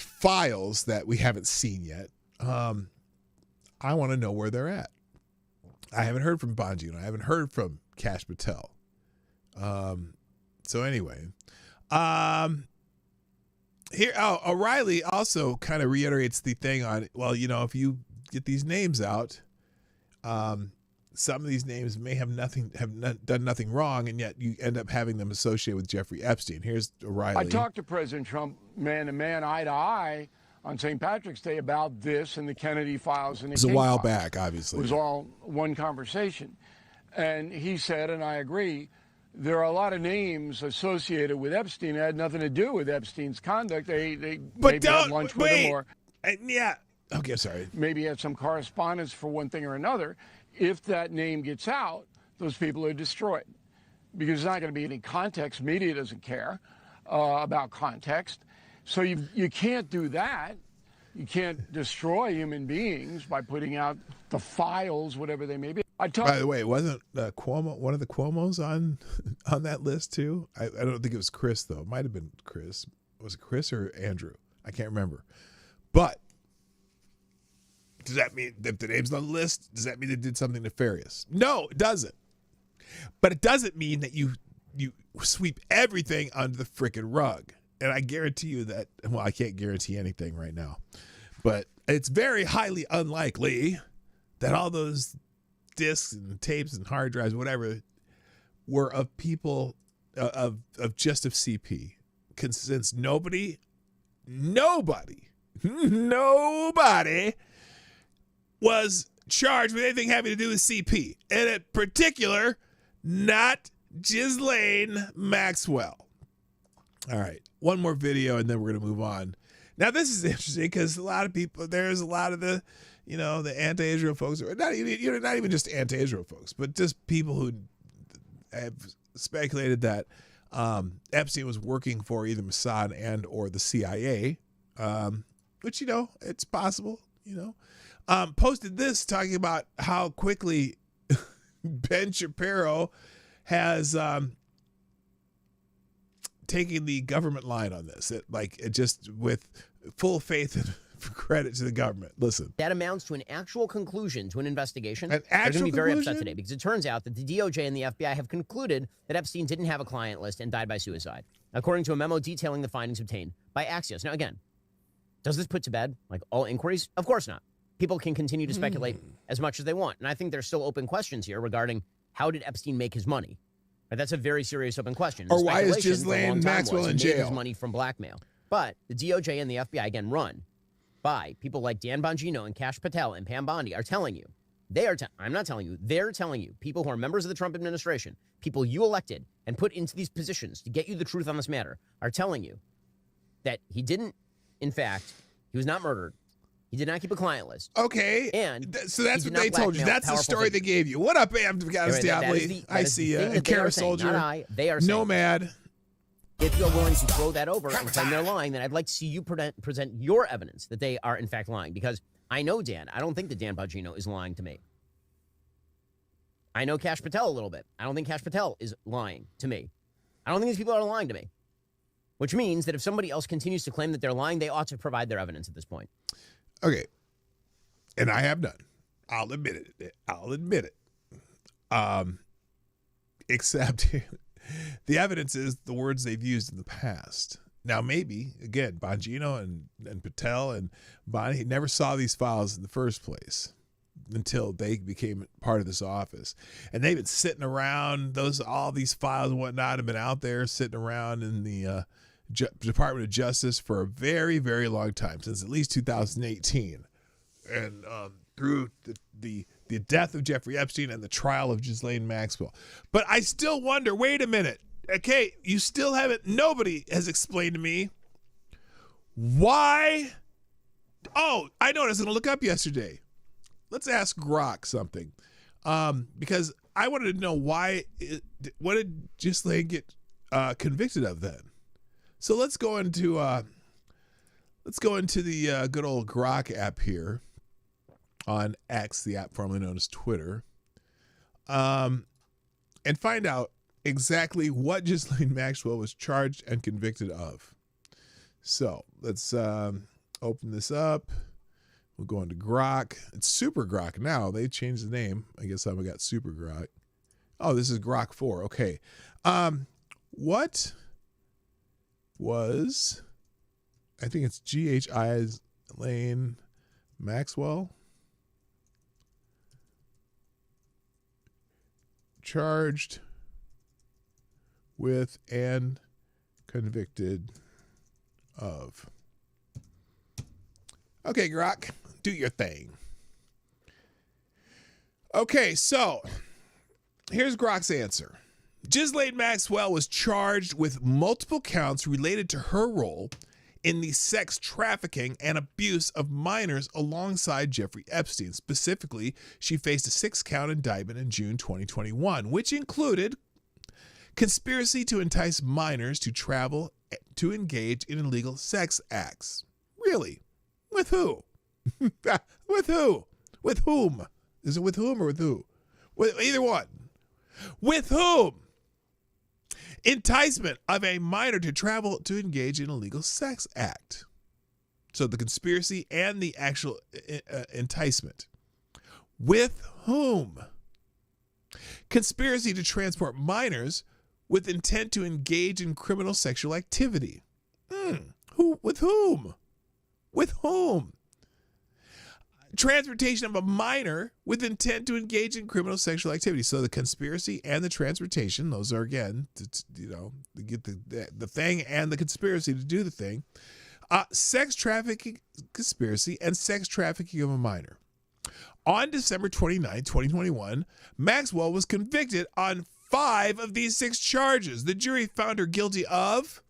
files that we haven't seen yet. I want to know where they're at. I haven't heard from Bongino. I haven't heard from Kash Patel. So anyway, here O'Reilly also kind of reiterates the thing on, if you get these names out, some of these names may have done nothing wrong, and yet you end up having them associated with Jeffrey Epstein. Here's O'Reilly. I talked to President Trump man to man, eye to eye, on St. Patrick's Day about this and the Kennedy files and the It was a King while files. back, obviously. It was all one conversation. And he said, and I agree, there are a lot of names associated with Epstein that had nothing to do with Epstein's conduct. They maybe had lunch with him or yeah. Okay, sorry. maybe had some correspondence for one thing or another. If that name gets out, those people are destroyed because there's not going to be any context. Media doesn't care about context. So you can't do that. You can't destroy human beings by putting out the files, whatever they may be. By the way, wasn't Cuomo one of the Cuomos on that list too? I don't think it was Chris though. It might have been Chris. Was it Chris or Andrew? I can't remember. But does that mean if the name's on the list, does that mean they did something nefarious? No, it doesn't. But it doesn't mean that you sweep everything under the frickin' rug. And I guarantee you that, well, I can't guarantee anything right now, but it's very highly unlikely that all those discs and tapes and hard drives, whatever, were of people of CP. Since nobody was charged with anything having to do with CP, and in particular, not Ghislaine Maxwell. All right, one more video and then we're going to move on. Now, this is interesting because a lot of people, there's a lot of the anti-Israel folks, or not even just anti-Israel folks, but just people who have speculated that Epstein was working for either Mossad and or the CIA, which, it's possible, posted this talking about how quickly Ben Shapiro has taking the government line on this. It just with full faith and credit to the government. Listen. That amounts to an actual conclusion to an investigation. An They're actual going to be very conclusion? upset today because it turns out that the DOJ and the FBI have concluded that Epstein didn't have a client list and died by suicide, according to a memo detailing the findings obtained by Axios. Now, again, does this put to bed all inquiries? Of course not. People can continue to speculate as much as they want. And I think there's still open questions here regarding how did Epstein make his money? That's a very serious open question. Or why is Ghislaine Maxwell in jail? His money from blackmail. But the DOJ and the FBI, again, run by people like Dan Bongino and Kash Patel and Pam Bondi are telling you, I'm not telling you, they're telling you, people who are members of the Trump administration, people you elected and put into these positions to get you the truth on this matter, are telling you that he didn't, in fact, he was not murdered. He did not keep a client list. Okay. And so that's what they told you. That's the story they gave you. What up, Am Diabli? I see you. And Kara Soldier. They are saying. Nomad. If you're willing to throw that over and claim they're lying, then I'd like to see you present your evidence that they are, in fact, lying. Because I know Dan. I don't think that Dan Bongino is lying to me. I know Kash Patel a little bit. I don't think Kash Patel is lying to me. I don't think these people are lying to me. Which means that if somebody else continues to claim that they're lying, they ought to provide their evidence at this point. Okay. And I have done. I'll admit it. Except the evidence is the words they've used in the past. Now, maybe, again, Bongino and Patel and Bonnie never saw these files in the first place until they became part of this office. And they've been sitting around, all these files and whatnot have been out there sitting around in the Department of Justice for a very, very long time, since at least 2018. And through the death of Jeffrey Epstein and the trial of Ghislaine Maxwell. But I still wonder, wait a minute. Okay, you still haven't, nobody has explained to me why. Oh, I know what I was going to look up yesterday. Let's ask Grok something. Because I wanted to know what did Ghislaine get convicted of then? So let's go into the good old Grok app here on X, the app formerly known as Twitter, and find out exactly what Ghislaine Maxwell was charged and convicted of. So let's open this up. We'll go into Grok. It's Super Grok now. They changed the name. I guess I've got Super Grok. Oh, this is Grok 4. Okay. What was, I think it's Ghislaine Maxwell. charged with and convicted of. Okay, Grok, do your thing. Okay, so here's Grok's answer. Ghislaine Maxwell was charged with multiple counts related to her role in the sex trafficking and abuse of minors alongside Jeffrey Epstein. Specifically, she faced a 6-count indictment in June 2021, which included conspiracy to entice minors to travel to engage in illegal sex acts. Really? With who? With who? With whom? Is it with whom or with who? With either one. With whom? Enticement of a minor to travel to engage in a illegal sex act. So the conspiracy and the actual enticement. With whom? Conspiracy to transport minors with intent to engage in criminal sexual activity. Who? With whom? With whom? Transportation of a minor with intent to engage in criminal sexual activity. So the conspiracy and the transportation, those are, again, to get the thing and the conspiracy to do the thing. Sex trafficking conspiracy and sex trafficking of a minor. On December 29, 2021, Maxwell was convicted on 5 of these 6 charges. The jury found her guilty of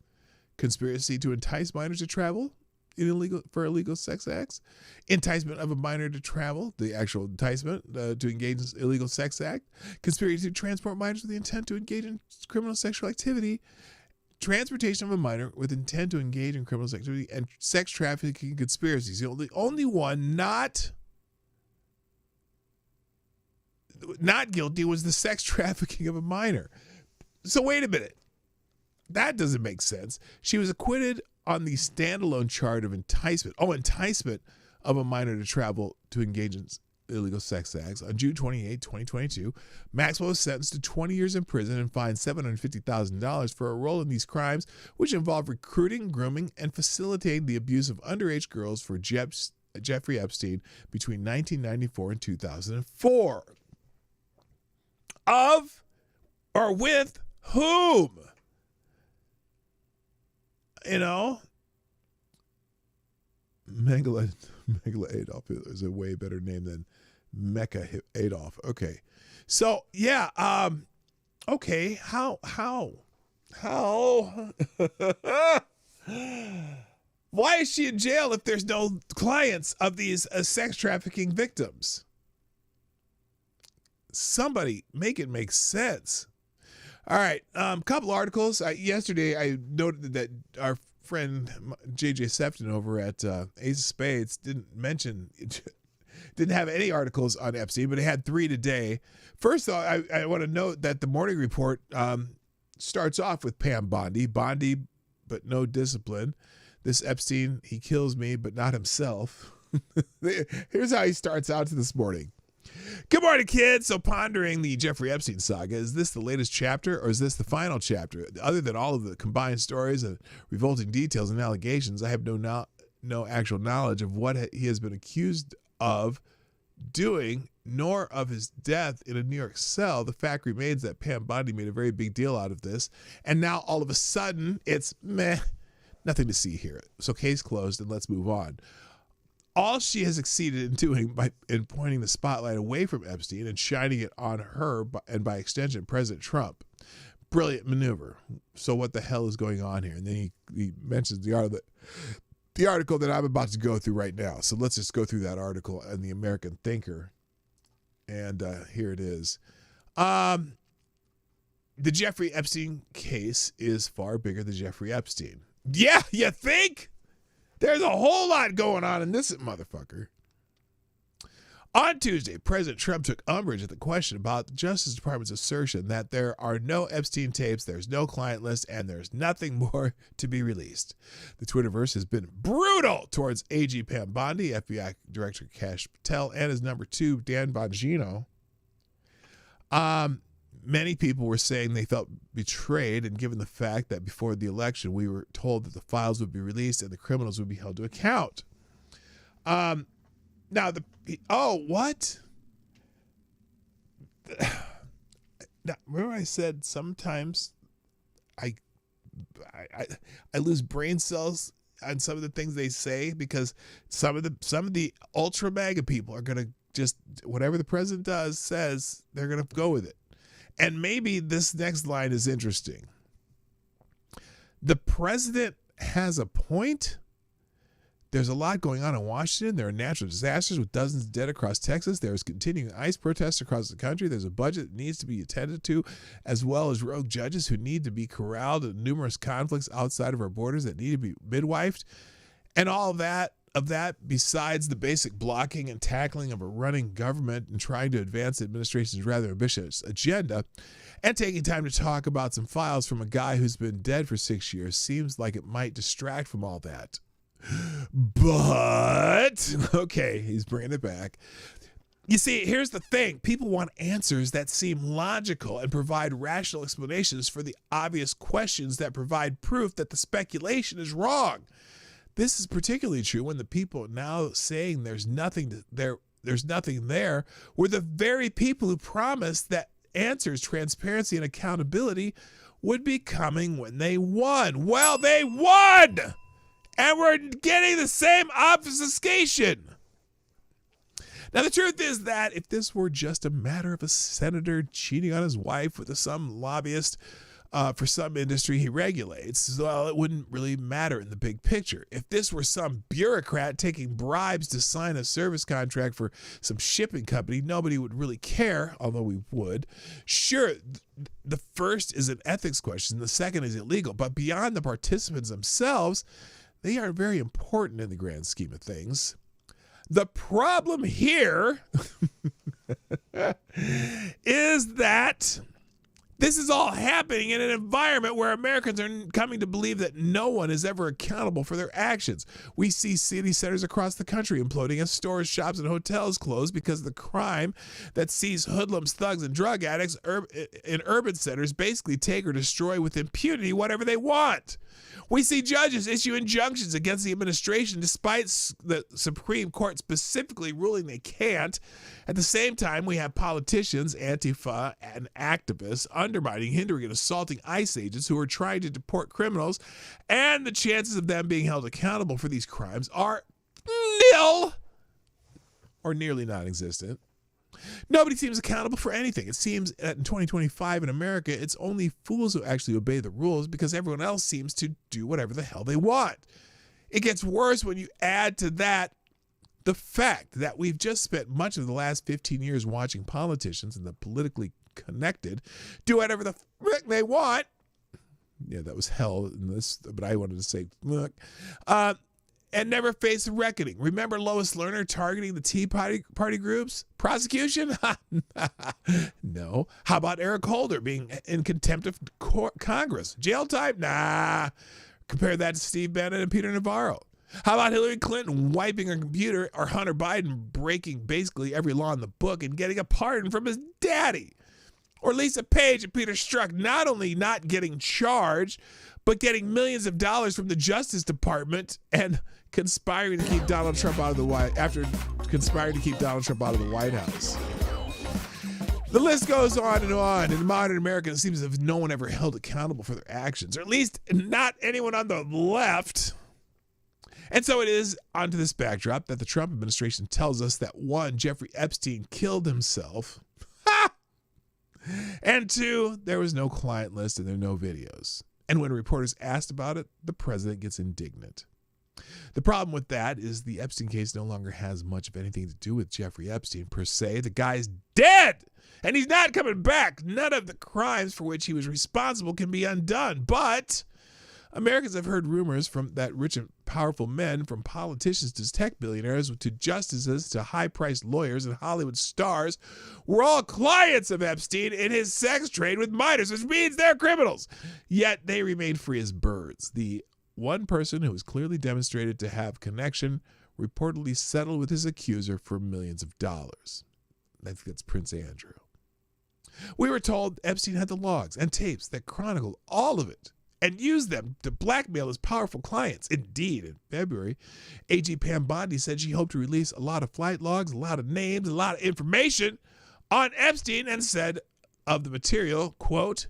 conspiracy to entice minors to travel for illegal sex acts, enticement of a minor to travel, the actual enticement to engage in illegal sex act, conspiracy to transport minors with the intent to engage in criminal sexual activity, transportation of a minor with intent to engage in criminal sexual activity, and sex trafficking conspiracies. The only one not guilty was the sex trafficking of a minor. So wait a minute. That doesn't make sense. She was acquitted on the standalone charge of enticement. Enticement of a minor to travel to engage in illegal sex acts. On June 28, 2022, Maxwell was sentenced to 20 years in prison and fined $750,000 for a role in these crimes, which involved recruiting, grooming, and facilitating the abuse of underage girls for Jeffrey Epstein between 1994 and 2004. Of or with whom? Mengele Adolf is a way better name than Mecha Adolf. Okay. So, yeah. Okay. How? Why is she in jail if there's no clients of these sex trafficking victims? Somebody make it make sense. All right, couple articles. Yesterday, I noted that our friend JJ Sefton over at Ace of Spades didn't have any articles on Epstein, but he had 3 today. First, though, I want to note that the morning report starts off with Pam Bondi, but no discipline. This Epstein, he kills me, but not himself. Here's how he starts out this morning. Good morning, kids. So pondering the Jeffrey Epstein saga, is this the latest chapter or is this the final chapter? Other than all of the combined stories of revolting details and allegations, I have no actual knowledge of what he has been accused of doing, nor of his death in a New York cell. The fact remains that Pam Bondi made a very big deal out of this, and now all of a sudden it's meh, nothing to see here. So case closed, and let's move on. All she has succeeded in doing in pointing the spotlight away from Epstein and shining it on her, and by extension, President Trump. Brilliant maneuver. So what the hell is going on here? And then he mentions the article that I'm about to go through right now. So let's just go through that article in the American Thinker. And here it is. The Jeffrey Epstein case is far bigger than Jeffrey Epstein. Yeah, you think? There's a whole lot going on in this motherfucker. On Tuesday, President Trump took umbrage at the question about the Justice Department's assertion that there are no Epstein tapes, there's no client list, and there's nothing more to be released. The Twitterverse has been brutal towards AG Pam Bondi, FBI Director Cashapp, and his number 2, Dan Bongino. Many people were saying they felt betrayed, and given the fact that before the election, we were told that the files would be released and the criminals would be held to account. Now, what? Now, remember I said sometimes I lose brain cells on some of the things they say because some of the ultra MAGA people are going to just, whatever the president says, they're going to go with it. And maybe this next line is interesting. The president has a point. There's a lot going on in Washington. There are natural disasters with dozens dead across Texas. There's continuing ICE protests across the country. There's a budget that needs to be attended to, as well as rogue judges who need to be corralled, and numerous conflicts outside of our borders that need to be midwifed. And all of that, besides the basic blocking and tackling of a running government and trying to advance the administration's rather ambitious agenda, and taking time to talk about some files from a guy who's been dead for 6 years, seems like it might distract from all that. But, okay, he's bringing it back. You see, here's the thing. People want answers that seem logical and provide rational explanations for the obvious questions that provide proof that the speculation is wrong. This is particularly true when the people now saying there's nothing there were the very people who promised that answers, transparency, and accountability would be coming when they won. Well, they won! And we're getting the same obfuscation. Now, the truth is that if this were just a matter of a senator cheating on his wife with some lobbyist for some industry he regulates, well, it wouldn't really matter in the big picture. If this were some bureaucrat taking bribes to sign a service contract for some shipping company, nobody would really care, although we would. Sure, the first is an ethics question, the second is illegal, but beyond the participants themselves, they are very important in the grand scheme of things. The problem here is that this is all happening in an environment where Americans are coming to believe that no one is ever accountable for their actions. We see city centers across the country imploding as stores, shops, and hotels close because of the crime that sees hoodlums, thugs, and drug addicts in urban centers basically take or destroy with impunity whatever they want. We see judges issue injunctions against the administration despite the Supreme Court specifically ruling they can't. At the same time, we have politicians, Antifa, and activists undermining, hindering, and assaulting ICE agents who are trying to deport criminals, and the chances of them being held accountable for these crimes are nil or nearly non-existent. Nobody seems accountable for anything. It seems that in 2025 in America, it's only fools who actually obey the rules because everyone else seems to do whatever the hell they want. It gets worse when you add to that the fact that we've just spent much of the last 15 years watching politicians and the politically connected do whatever the frick they want. Yeah, that was hell in this, but I wanted to say, look. And never face a reckoning. Remember Lois Lerner targeting the Tea Party groups? Prosecution? No. How about Eric Holder being in contempt of Congress? Jail time? Nah. Compare that to Steve Bannon and Peter Navarro. How about Hillary Clinton wiping her computer or Hunter Biden breaking basically every law in the book and getting a pardon from his daddy? Or Lisa Page and Peter Strzok not only not getting charged, but getting millions of dollars from the Justice Department and conspiring to keep Donald Trump out of the White House. The list goes on and on. In modern America, it seems as if no one ever held accountable for their actions, or at least not anyone on the left. And so it is onto this backdrop that the Trump administration tells us that 1, Jeffrey Epstein killed himself. And 2, there was no client list and there are no videos. And when reporters asked about it, the president gets indignant. The problem with that is the Epstein case no longer has much of anything to do with Jeffrey Epstein per se. The guy's dead and he's not coming back. None of the crimes for which he was responsible can be undone. But Americans have heard rumors from that rich and powerful men, from politicians to tech billionaires to justices to high-priced lawyers and Hollywood stars, were all clients of Epstein in his sex trade with minors, which means they're criminals. Yet they remain free as birds. The one person who was clearly demonstrated to have connection reportedly settled with his accuser for millions of dollars. I think that's Prince Andrew. We were told Epstein had the logs and tapes that chronicled all of it and used them to blackmail his powerful clients. Indeed, in February, AG Pam Bondi said she hoped to release a lot of flight logs, a lot of names, a lot of information on Epstein, and said of the material, quote,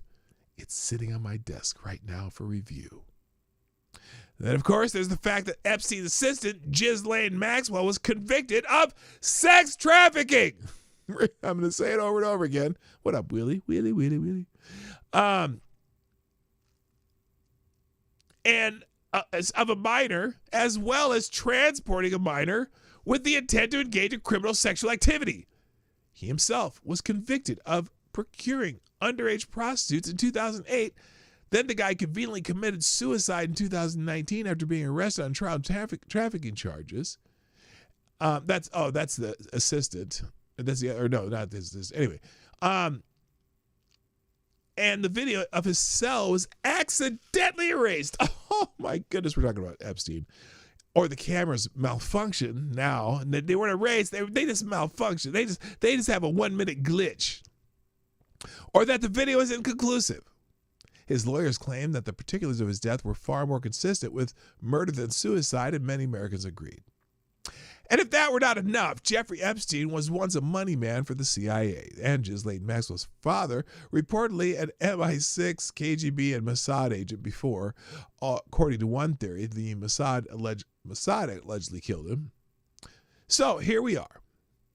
"It's sitting on my desk right now for review." Then, of course, there's the fact that Epstein's assistant, Ghislaine Maxwell, was convicted of sex trafficking. I'm going to say it over and over again. What up, Willie? Willie, Willie, Willie. And of a minor, as well as transporting a minor with the intent to engage in criminal sexual activity. He himself was convicted of procuring underage prostitutes in 2008. Then the guy conveniently committed suicide in 2019 after being arrested on child trafficking charges. That's the assistant. That's the, or no, not this. Anyway, and the video of his cell was accidentally erased. Oh my goodness, we're talking about Epstein. Or the cameras malfunction now, and they weren't erased. They just malfunction. They just have a 1 minute glitch. Or that the video is inconclusive. His lawyers claim that the particulars of his death were far more consistent with murder than suicide, and many Americans agreed. And if that were not enough, Jeffrey Epstein was once a money man for the CIA, and Ghislaine Maxwell's father, reportedly an MI6, KGB, and Mossad agent before. According to one theory, the Mossad allegedly killed him. So here we are,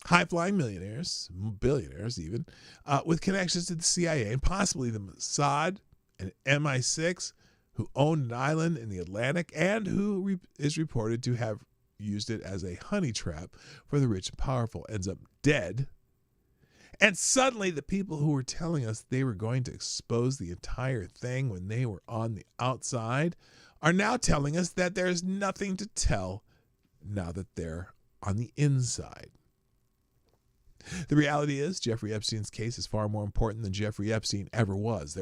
high-flying millionaires, billionaires even, with connections to the CIA and possibly the Mossad and MI6, who owned an island in the Atlantic and who is reported to have used it as a honey trap for the rich and powerful, ends up dead. And suddenly the people who were telling us they were going to expose the entire thing when they were on the outside are now telling us that there's nothing to tell now that they're on the inside. The reality is Jeffrey Epstein's case is far more important than Jeffrey Epstein ever was.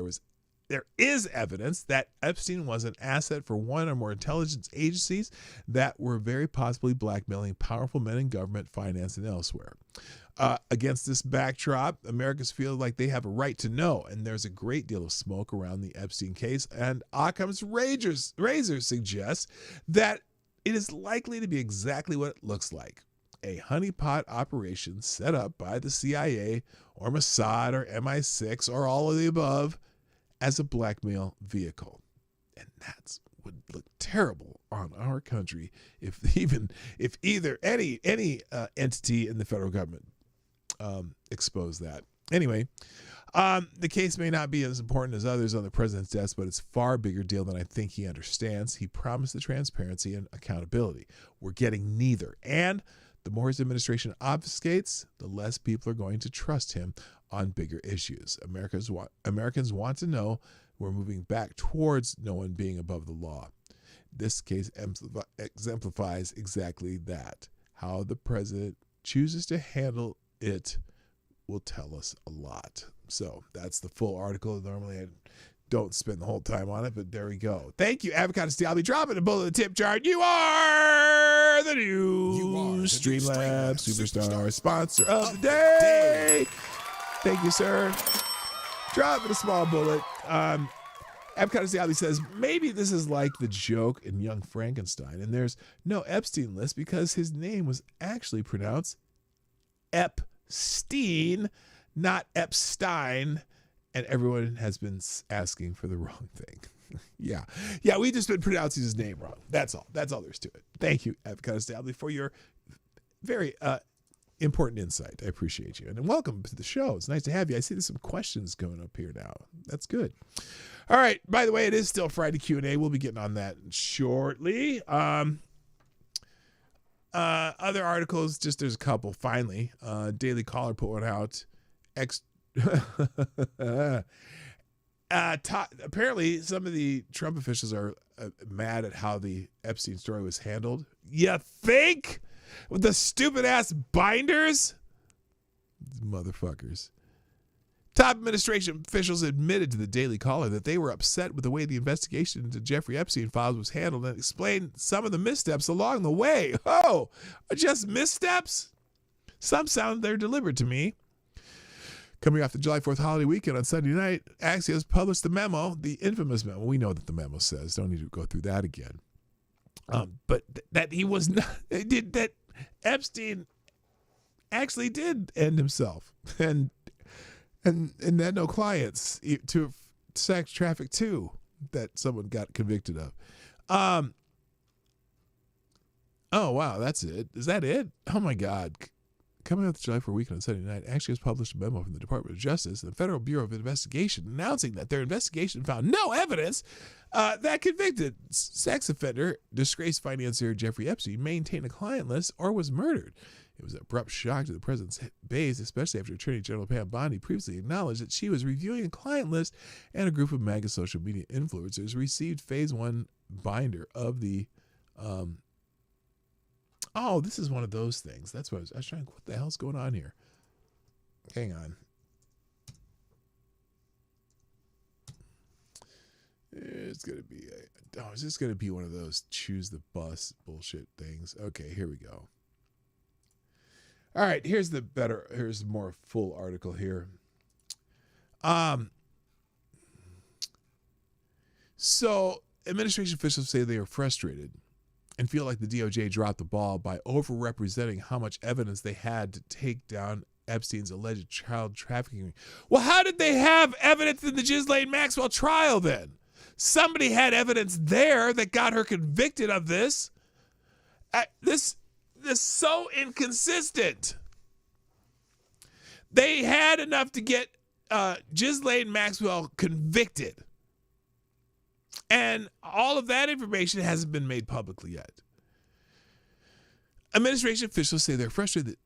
There is evidence that Epstein was an asset for one or more intelligence agencies that were very possibly blackmailing powerful men in government, finance, and elsewhere. Against this backdrop, Americans feel like they have a right to know, and there's a great deal of smoke around the Epstein case, and Occam's razor suggests that it is likely to be exactly what it looks like. A honeypot operation set up by the CIA or Mossad or MI6 or all of the above as a blackmail vehicle. And that would look terrible on our country if either any entity in the federal government exposed that. Anyway, the case may not be as important as others on the president's desk, but it's a far bigger deal than I think he understands. He promised the transparency and accountability. We're getting neither. And the more his administration obfuscates, the less people are going to trust him on bigger issues. Americans want to know we're moving back towards no one being above the law. This case exemplifies exactly that. How the president chooses to handle it will tell us a lot. So that's the full article. Normally I don't spend the whole time on it, but there we go. Thank you, Avocado Steel. I'll be dropping a bullet in the tip jar. You are the new Streamlabs Superstar sponsor of the day. Thank you, sir. Dropping a small bullet. Avocado Steel says, maybe this is like the joke in Young Frankenstein, and there's no Epstein list because his name was actually pronounced Epstein, not Epstein, and everyone has been asking for the wrong thing. Yeah, we've just been pronouncing his name wrong. That's all there's to it. Thank you, Avocado Stable, for your very important insight. I appreciate you. And welcome to the show. It's nice to have you. I see there's some questions going up here now. That's good. All right. By the way, it is still Friday Q&A. We'll be getting on that shortly. Other articles, just there's a couple, finally. Daily Caller put one out. Apparently, some of the Trump officials are mad at how the Epstein story was handled. You think? With the stupid-ass binders? These motherfuckers. Top administration officials admitted to the Daily Caller that they were upset with the way the investigation into Jeffrey Epstein files was handled and explained some of the missteps along the way. Oh, just missteps? Some sound they're deliberate to me. Coming off the July 4th holiday weekend on Sunday night, Axios published the memo, the infamous memo. We know that the memo says. Don't need to go through that again. But that he was not, that Epstein actually did end himself. And and had no clients to sex traffic too that someone got convicted of. Oh wow, that's it. Is that it? Oh my God. Coming out the July 4th weekend on Sunday night, actually has published a memo from the Department of Justice and the Federal Bureau of Investigation announcing that their investigation found no evidence that convicted sex offender, disgraced financier Jeffrey Epstein maintained a client list or was murdered. It was an abrupt shock to the president's base, especially after Attorney General Pam Bondi previously acknowledged that she was reviewing a client list and a group of MAGA social media influencers received phase 1 binder of the oh, this is one of those things. That's what I was trying. What the hell's going on here? Hang on. It's gonna be. Is this gonna be one of those choose the bus bullshit things? Okay, here we go. All right, here's the more full article here. So administration officials say they are frustrated and feel like the DOJ dropped the ball by overrepresenting how much evidence they had to take down Epstein's alleged child trafficking. Well, how did they have evidence in the Ghislaine Maxwell trial then? Somebody had evidence there that got her convicted of this. This is so inconsistent. They had enough to get Ghislaine Maxwell convicted. And all of that information hasn't been made publicly yet. Administration officials say they're frustrated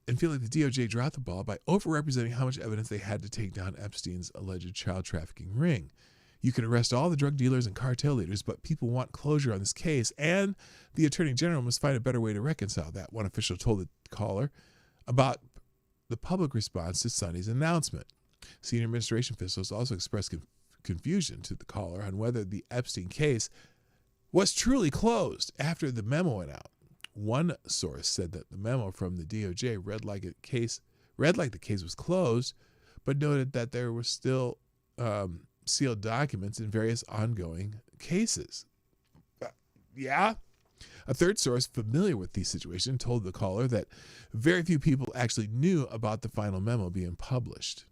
and feel like the DOJ dropped the ball by overrepresenting how much evidence they had to take down Epstein's alleged child trafficking ring. You can arrest all the drug dealers and cartel leaders, but people want closure on this case, and the Attorney General must find a better way to reconcile that, one official told the caller about the public response to Sunday's announcement. Senior administration officials also expressed confusion to the caller on whether the Epstein case was truly closed after the memo went out. One source said that the memo from the DOJ read like the case was closed, but noted that there were still sealed documents in various ongoing cases. Yeah. A third source familiar with the situation told the caller that very few people actually knew about the final memo being published.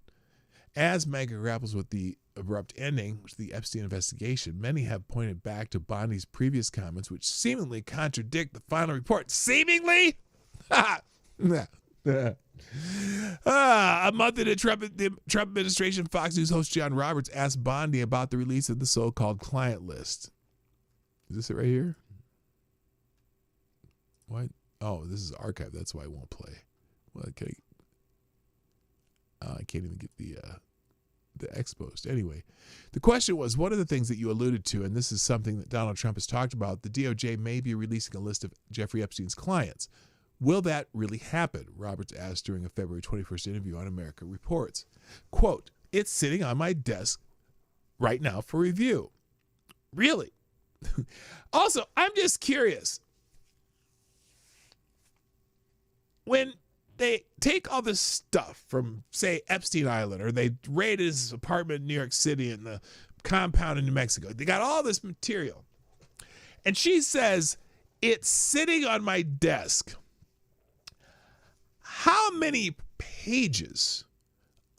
As MAGA grapples with the abrupt ending to the Epstein investigation, many have pointed back to Bondi's previous comments, which seemingly contradict the final report. Seemingly? A month into the Trump administration, Fox News host John Roberts asked Bondi about the release of the so-called client list. Is this it right here? What? Oh, this is archived. That's why I won't play. Well, okay. I can't even get the exposed. Anyway, the question was, what are the things that you alluded to? And this is something that Donald Trump has talked about. The DOJ may be releasing a list of Jeffrey Epstein's clients. Will that really happen? Roberts asked during a February 21st interview on America Reports. Quote, it's sitting on my desk right now for review. Really? Also, I'm just curious. When they take all this stuff from, say, Epstein Island, or they raid his apartment in New York City and the compound in New Mexico. They got all this material. And she says, it's sitting on my desk. How many pages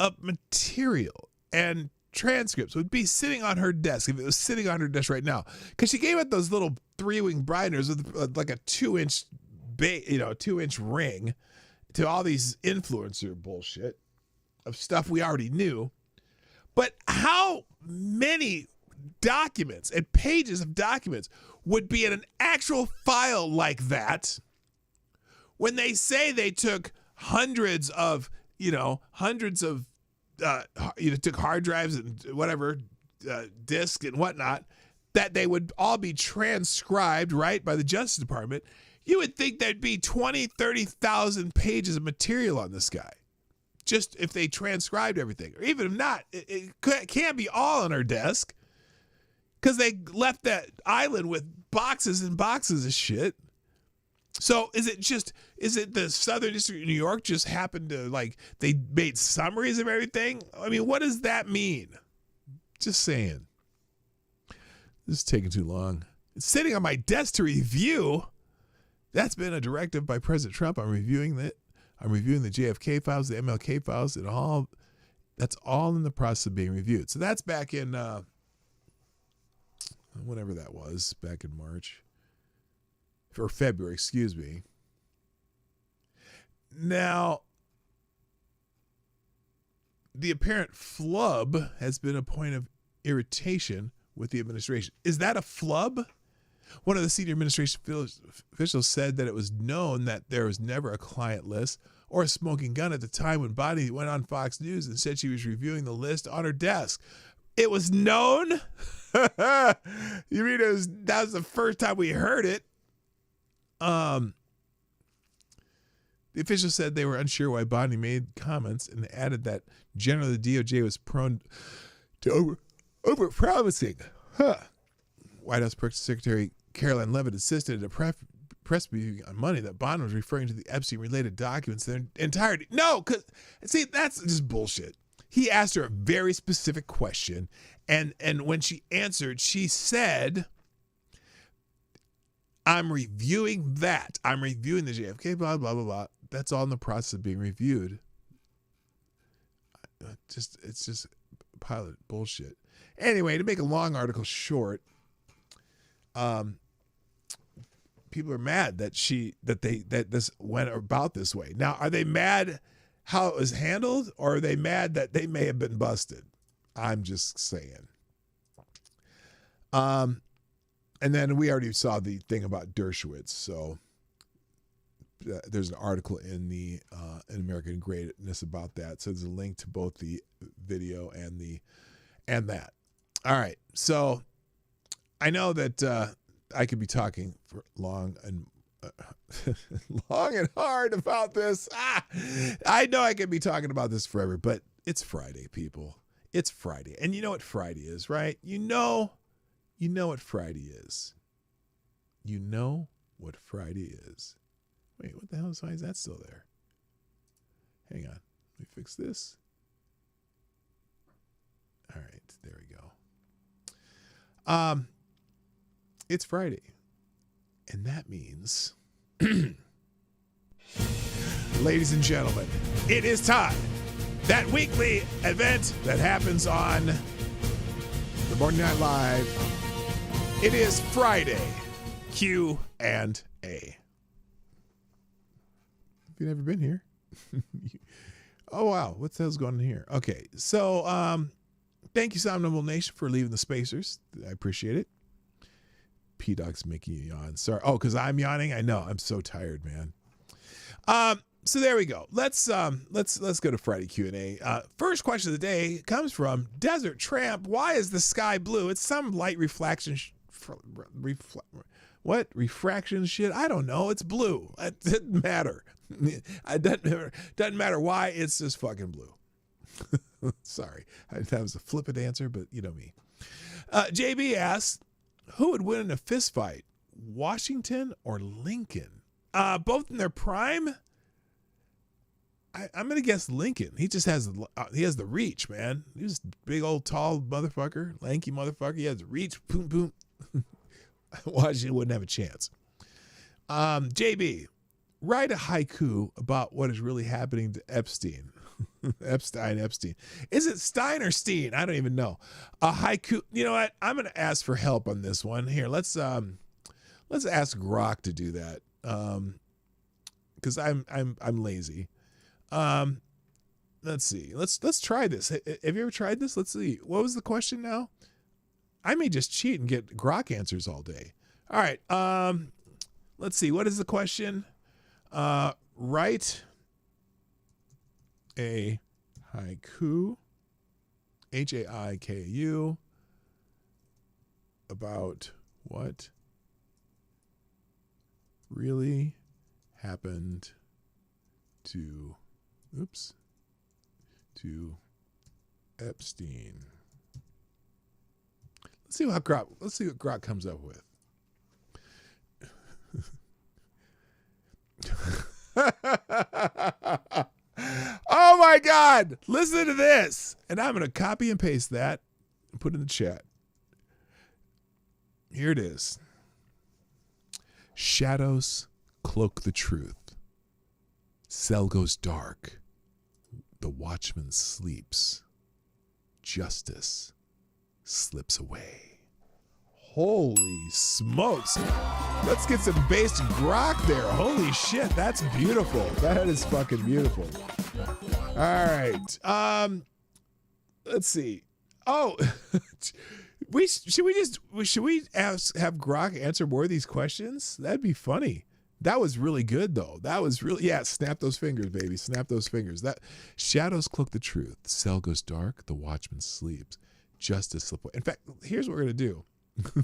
of material and transcripts would be sitting on her desk if it was sitting on her desk right now? Because she gave it those little 3-wing binders with like a 2-inch, 2-inch ring to all these influencer bullshit of stuff we already knew. But how many documents and pages of documents would be in an actual file like that when they say they took hundreds of took hard drives and whatever, discs and whatnot, that they would all be transcribed, right, by the Justice Department. You would think there'd be 20, 30,000 pages of material on this guy, just if they transcribed everything. Or even if not, it can't be all on her desk because they left that island with boxes and boxes of shit. So is it the Southern District of New York just happened to, like, they made summaries of everything? I mean, what does that mean? Just saying. This is taking too long. It's sitting on my desk to review. That's been a directive by President Trump. I'm reviewing the JFK files, the MLK files, and all That's all in the process of being reviewed. So that's back in whatever that was, back in March. Or February, excuse me. Now, the apparent flub has been a point of irritation with the administration. Is that a flub? One of the senior administration officials said that it was known that there was never a client list or a smoking gun at the time when Bonnie went on Fox News and said she was reviewing the list on her desk. It was known? You mean that was the first time we heard it? The official said they were unsure why Bonnie made comments and added that generally the DOJ was prone to over-promising. White House Press Secretary Caroline Leavitt insisted at a press briefing on Monday that Bonnie was referring to the Epstein-related documents in their entirety. No, because, see, that's just bullshit. He asked her a very specific question, and when she answered, she said, I'm reviewing that. I'm reviewing the JFK, blah, blah, blah, blah. That's all in the process of being reviewed. It's just pilot bullshit. Anyway, to make a long article short, people are mad that this went about this way. Now, are they mad how it was handled, or are they mad that they may have been busted? I'm just saying. And then we already saw the thing about Dershowitz, so there's an article in the in American Greatness about that. So there's a link to both the video and that. All right, so I know that I could be talking for long and hard about this. I know I could be talking about this forever, but it's Friday, people. It's Friday, and you know what Friday is, right? You know what Friday is. You know what Friday is. Wait, what the hell is, why is that still there? Hang on. Let me fix this. All right, there we go. It's Friday. And that means, ladies and gentlemen, it is time. That weekly event that happens on the Morning Night Live. It is Friday Q&A. Have you never been here? Oh, wow. What the hell's going on here? Okay. So, thank you, Sound Noble Nation, for leaving the spacers. I appreciate it. PDawg's making you yawn. Sorry. Oh, because I'm yawning? I know. I'm so tired, man. So there we go. Let's go to Friday Q&A. First question of the day comes from Desert Tramp. Why is the sky blue? It's some light reflection. What? Refraction shit? I don't know. It's blue. It doesn't matter. It doesn't matter why. It's just fucking blue. Sorry. That was a flippant answer, but you know me. JB asks, who would win in a fist fight, Washington or Lincoln? Both in their prime? I'm going to guess Lincoln. He just has the reach, man. He's a big old tall motherfucker, lanky motherfucker. He has the reach. Boom, boom. Washington wouldn't have a chance. JB, write a haiku about what is really happening to Epstein. Epstein. Is it Stein or Steen? I don't even know. A haiku. You know what? I'm going to ask for help on this one. Here, let's ask Grok to do that. Because I'm lazy. Let's see. Let's try this. Have you ever tried this? Let's see. What was the question now? I may just cheat and get Grok answers all day. All right. Let's see. What is the question? Write a haiku, haiku, about what really happened to Epstein. Let's see what Grok comes up with. Oh my God! Listen to this, and I'm going to copy and paste that and put it in the chat. Here it is. Shadows cloak the truth. Cell goes dark. The watchman sleeps. justice slips away. Holy smokes. Let's get some based grok there. Holy shit, that's beautiful. That is fucking beautiful. All right. Let's see. Oh, should we have Grok answer more of these questions? That'd be funny. That was really good though. That was really, yeah, snap those fingers, baby. Snap those fingers. That shadows cloak the truth. The cell goes dark, the watchman sleeps. Justice slip away. In fact, here's what we're gonna do.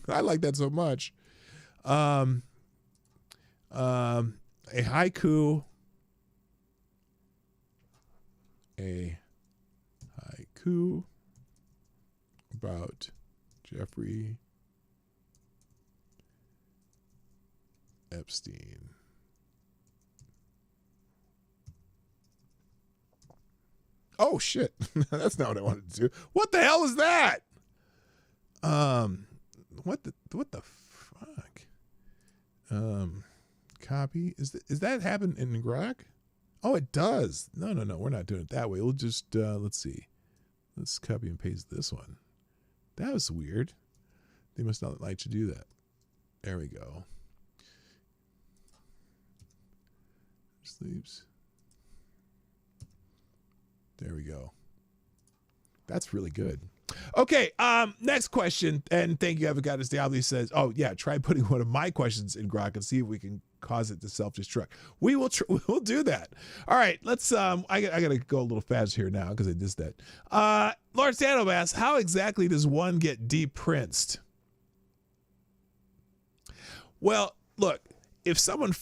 I like that so much. A haiku. A haiku about Jeffrey Epstein. Oh shit. That's not what I wanted to do. What the hell is that? What the fuck? Copy. Is that happen in Grok? Oh, it does. No, we're not doing it that way. We'll just let's see. Let's copy and paste this one. That was weird. They must not like to do that. There we go. Sleeps. There we go. That's really good. Okay, next question. And thank you, Avocados Diablo says, oh yeah, try putting one of my questions in Grok and see if we can cause it to self-destruct. We will we'll do that. All right, let's I gotta go a little fast here now because I did that. Lord Sando asks, how exactly does one get deprinced? Well, look, if someone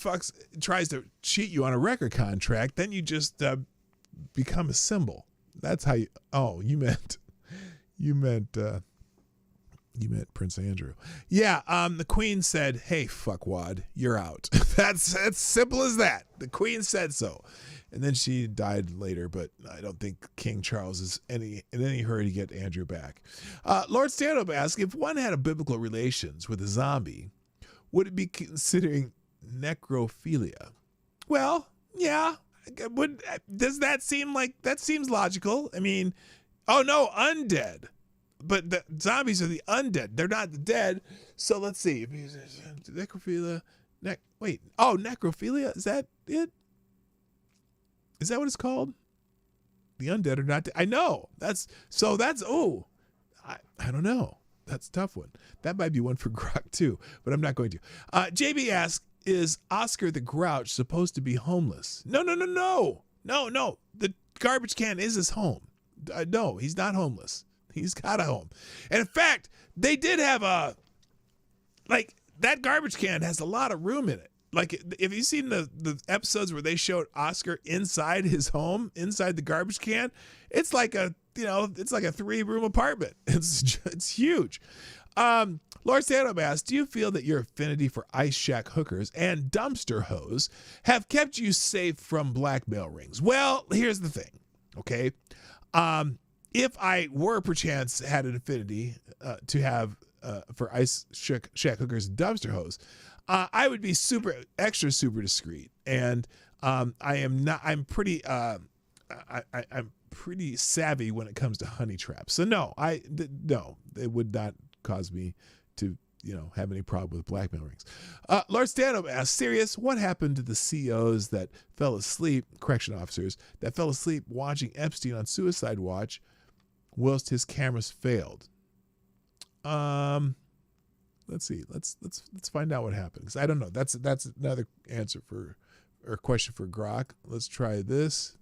tries to cheat you on a record contract, then you just become a symbol. That's how you meant Prince Andrew. Yeah, the Queen said, hey, fuckwad, you're out. That's simple as that. The Queen said so. And then she died later, but I don't think King Charles is in any hurry to get Andrew back. Lord Stand-Up asks, if one had a biblical relations with a zombie, would it be considering necrophilia? Well, yeah. Does that seem like, that seems logical? I mean, oh no, undead. But the zombies are the undead. They're not the dead. So let's see. Necrophilia. Necrophilia? Is that it? Is that what it's called? The undead are not dead. I know. I don't know. That's a tough one. That might be one for Grok too, but I'm not going to. JB asks, is Oscar the Grouch supposed to be homeless? No. The garbage can is his home. No, he's not homeless. He's got a home. And in fact, they did have that garbage can has a lot of room in it. Like, if you've seen the episodes where they showed Oscar inside his home, inside the garbage can, it's like a 3-room apartment. It's huge. Lord Sando asks, do you feel that your affinity for ice shack hookers and dumpster hose have kept you safe from blackmail rings? Well, here's the thing, okay? If I were perchance had an affinity to have for ice shack hookers and dumpster hose, I would be super discreet, and I'm pretty savvy when it comes to honey traps. So no, it would not cause me to have any problem with blackmail rings. Lord Stand-Up asks, serious, what happened to the COs that fell asleep, correction officers that fell asleep watching Epstein on suicide watch whilst his cameras failed? Let's see. Let's find out what happened, because I don't know. That's another answer or question for Grok. Let's try this.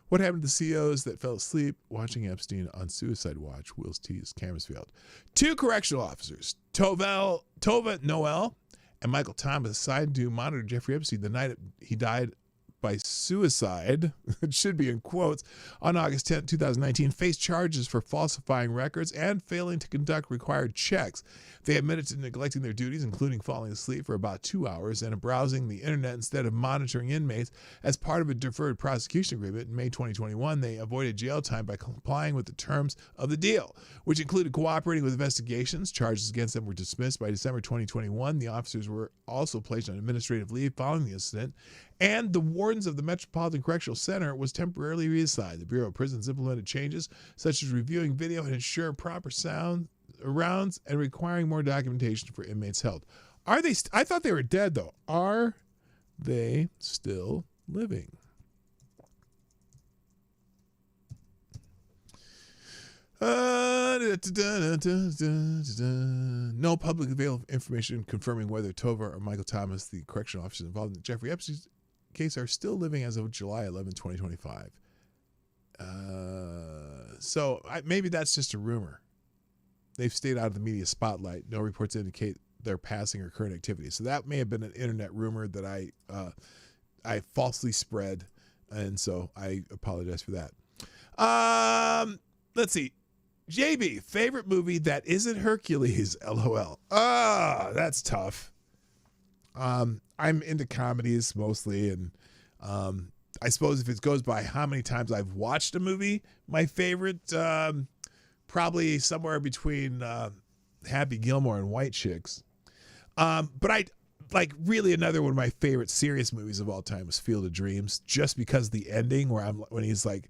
What happened to the COs that fell asleep watching Epstein on suicide watch whilst his cameras failed? 2 correctional officers, Tova Noel and Michael Thomas, assigned to monitor Jeffrey Epstein the night he died by suicide, it should be in quotes, on August 10, 2019, faced charges for falsifying records and failing to conduct required checks. They admitted to neglecting their duties, including falling asleep for about 2 hours and browsing the internet instead of monitoring inmates. As part of a deferred prosecution agreement in May 2021, they avoided jail time by complying with the terms of the deal, which included cooperating with investigations. Charges against them were dismissed by December 2021. The officers were also placed on administrative leave following the incident, and the war wardens of the Metropolitan Correctional Center was temporarily reassigned. The Bureau of Prisons implemented changes such as reviewing video and ensuring proper sound rounds and requiring more documentation for inmates held. Are they? I thought they were dead, though. Are they still living? No public available information confirming whether Tova or Michael Thomas, the correctional officers involved in the Jeffrey Epstein case, are still living as of July 11, 2025. So maybe that's just a rumor. They've stayed out of the media spotlight. No reports indicate their passing or current activity. So that may have been an internet rumor that I falsely spread, and so I apologize for that. Let's see. JB, favorite movie that isn't Hercules, LOL. That's tough. I'm into comedies mostly, and I suppose if it goes by how many times I've watched a movie, my favorite probably somewhere between Happy Gilmore and White Chicks. But I like really another one of my favorite serious movies of all time is Field of Dreams, just because the ending when he's like,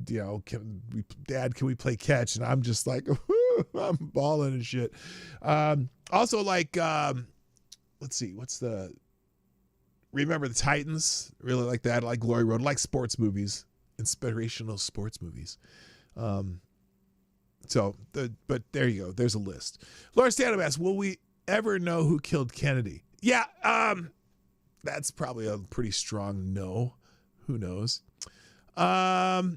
Dad, can we play catch? And I'm just like, I'm balling and shit. Also like, let's see, Remember the Titans? Really like that. I like Glory Road. I like sports movies, inspirational sports movies. But there you go. There's a list. Laura Stanham asks, will we ever know who killed Kennedy? Yeah, that's probably a pretty strong no. Who knows? Okay,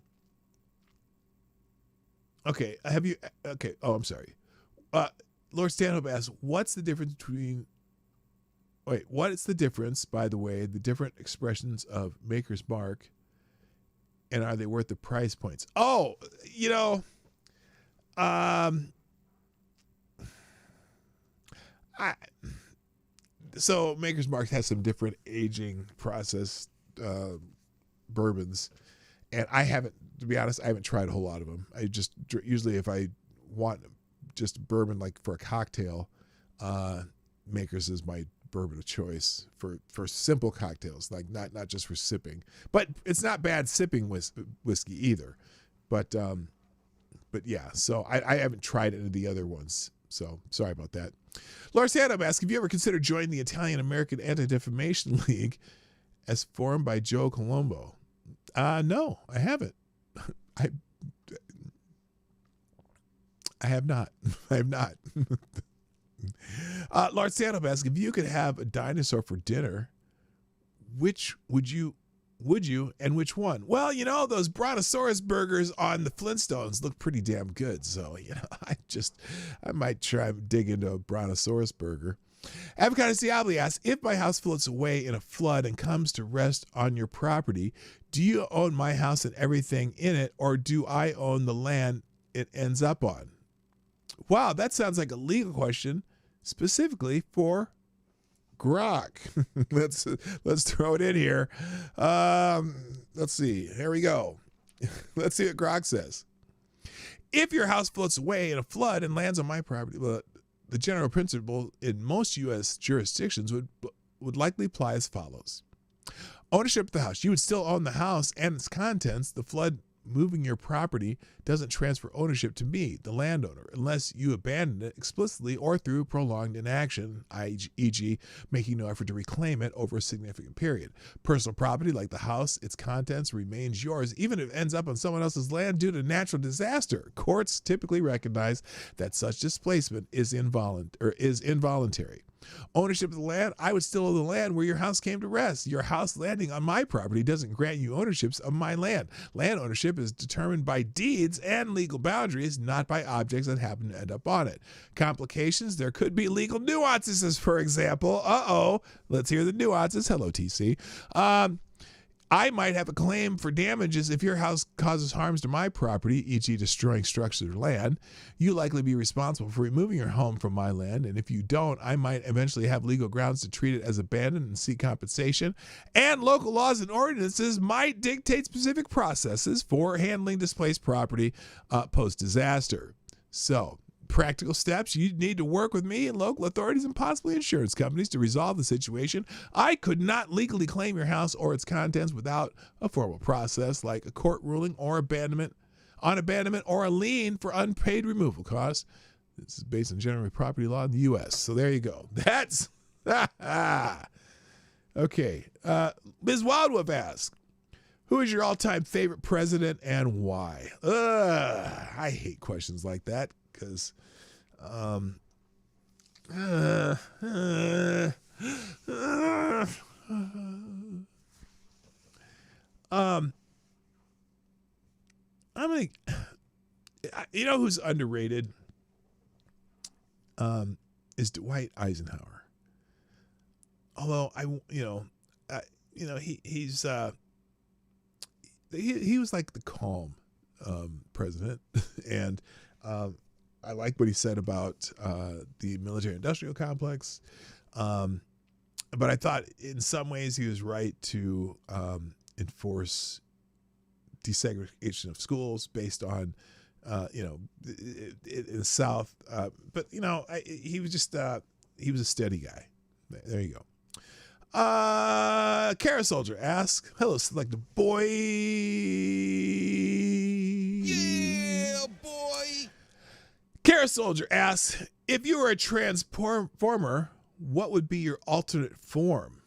oh, I'm sorry. Laura Stanhope asks, what is the difference, by the way, the different expressions of Maker's Mark, and are they worth the price points? Oh, so Maker's Mark has some different aging process bourbons, and to be honest, I haven't tried a whole lot of them. I just usually, if I want just bourbon like for a cocktail, Maker's is my bourbon of choice for simple cocktails, like not just for sipping. But it's not bad sipping whiskey either. But yeah, so I haven't tried any of the other ones. So sorry about that. Laura Sandham asks, have you ever considered joining the Italian-American Anti-Defamation League as formed by Joe Colombo? No, I haven't. I have not. I have not. Laura Sandham asks, if you could have a dinosaur for dinner, which would you and which one? Well, those Brontosaurus burgers on the Flintstones look pretty damn good. So, I might try and dig into a Brontosaurus burger. Avocado Diabli asks, if my house floats away in a flood and comes to rest on your property, do you own my house and everything in it, or do I own the land it ends up on? Wow, that sounds like a legal question specifically for Grok. Let's throw it in here. Let's see. Here we go. Let's see what Grok says. If your house floats away in a flood and lands on my property, well, the general principle in most U.S. jurisdictions would likely apply as follows. Ownership of the house. You would still own the house and its contents. The flood moving your property doesn't transfer ownership to me, the landowner, unless you abandon it explicitly or through prolonged inaction, e.g., making no effort to reclaim it over a significant period. Personal property, like the house, its contents, remains yours, even if it ends up on someone else's land due to natural disaster. Courts typically recognize that such displacement is involuntary. Ownership of the land, I would still own the land where your house came to rest. Your house landing on my property doesn't grant you ownerships of my land. Land ownership is determined by deeds and legal boundaries, not by objects that happen to end up on it. Complications, there could be legal nuances, for example. Let's hear the nuances. Hello, TC. I might have a claim for damages if your house causes harms to my property, e.g. destroying structures or land. You likely be responsible for removing your home from my land, and if you don't, I might eventually have legal grounds to treat it as abandoned and seek compensation. And local laws and ordinances might dictate specific processes for handling displaced property post-disaster. So Practical steps. You need to work with me and local authorities and possibly insurance companies to resolve the situation. I could not legally claim your house or its contents without a formal process like a court ruling or abandonment or a lien for unpaid removal costs. This is based on general property law in the U.S. So there you go. That's okay. Ms. Wildwolf asks, who is your all-time favorite president and why? I hate questions like that because I'm gonna, you know who's underrated? Is Dwight Eisenhower. Although he was like the calm president, and I like what he said about the military-industrial complex. But I thought in some ways he was right to enforce desegregation of schools based on, in the South. But he was just he was a steady guy. There you go. Kara Soldier asks, hello, Selective Boy. Yeah, boy. Kara Soldier asks, if you were a transformer, what would be your alternate form?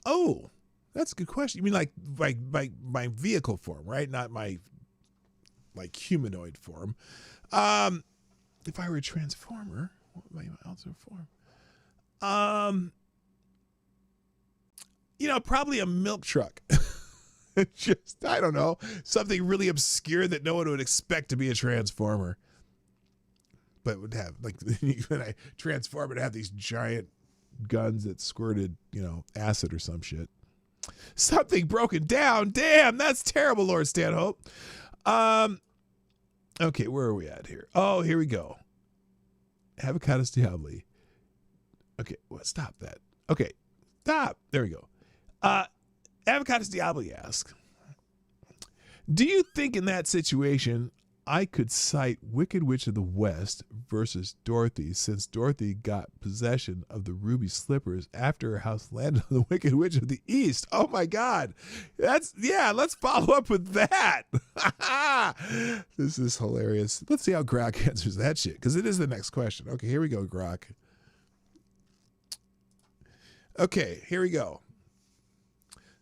Oh, that's a good question. You mean like my vehicle form, right? Not my humanoid form. If I were a transformer, what would be my alternate form? Probably a milk truck. Just, I don't know, something really obscure that no one would expect to be a transformer. But it would have, when I transform it, have these giant guns that squirted, acid or some shit. Something broken down. Damn, that's terrible, Lord Stanhope. Okay, where are we at here? Oh, here we go. Avocados Diabli. Okay, well, stop that. Okay, stop. There we go. Avocados Diabli asks, do you think in that situation I could cite Wicked Witch of the West versus Dorothy, since Dorothy got possession of the ruby slippers after her house landed on the Wicked Witch of the East? Oh my God. Let's follow up with that. This is hilarious. Let's see how Grok answers that shit, because it is the next question. Okay, here we go, Grok. Okay, here we go.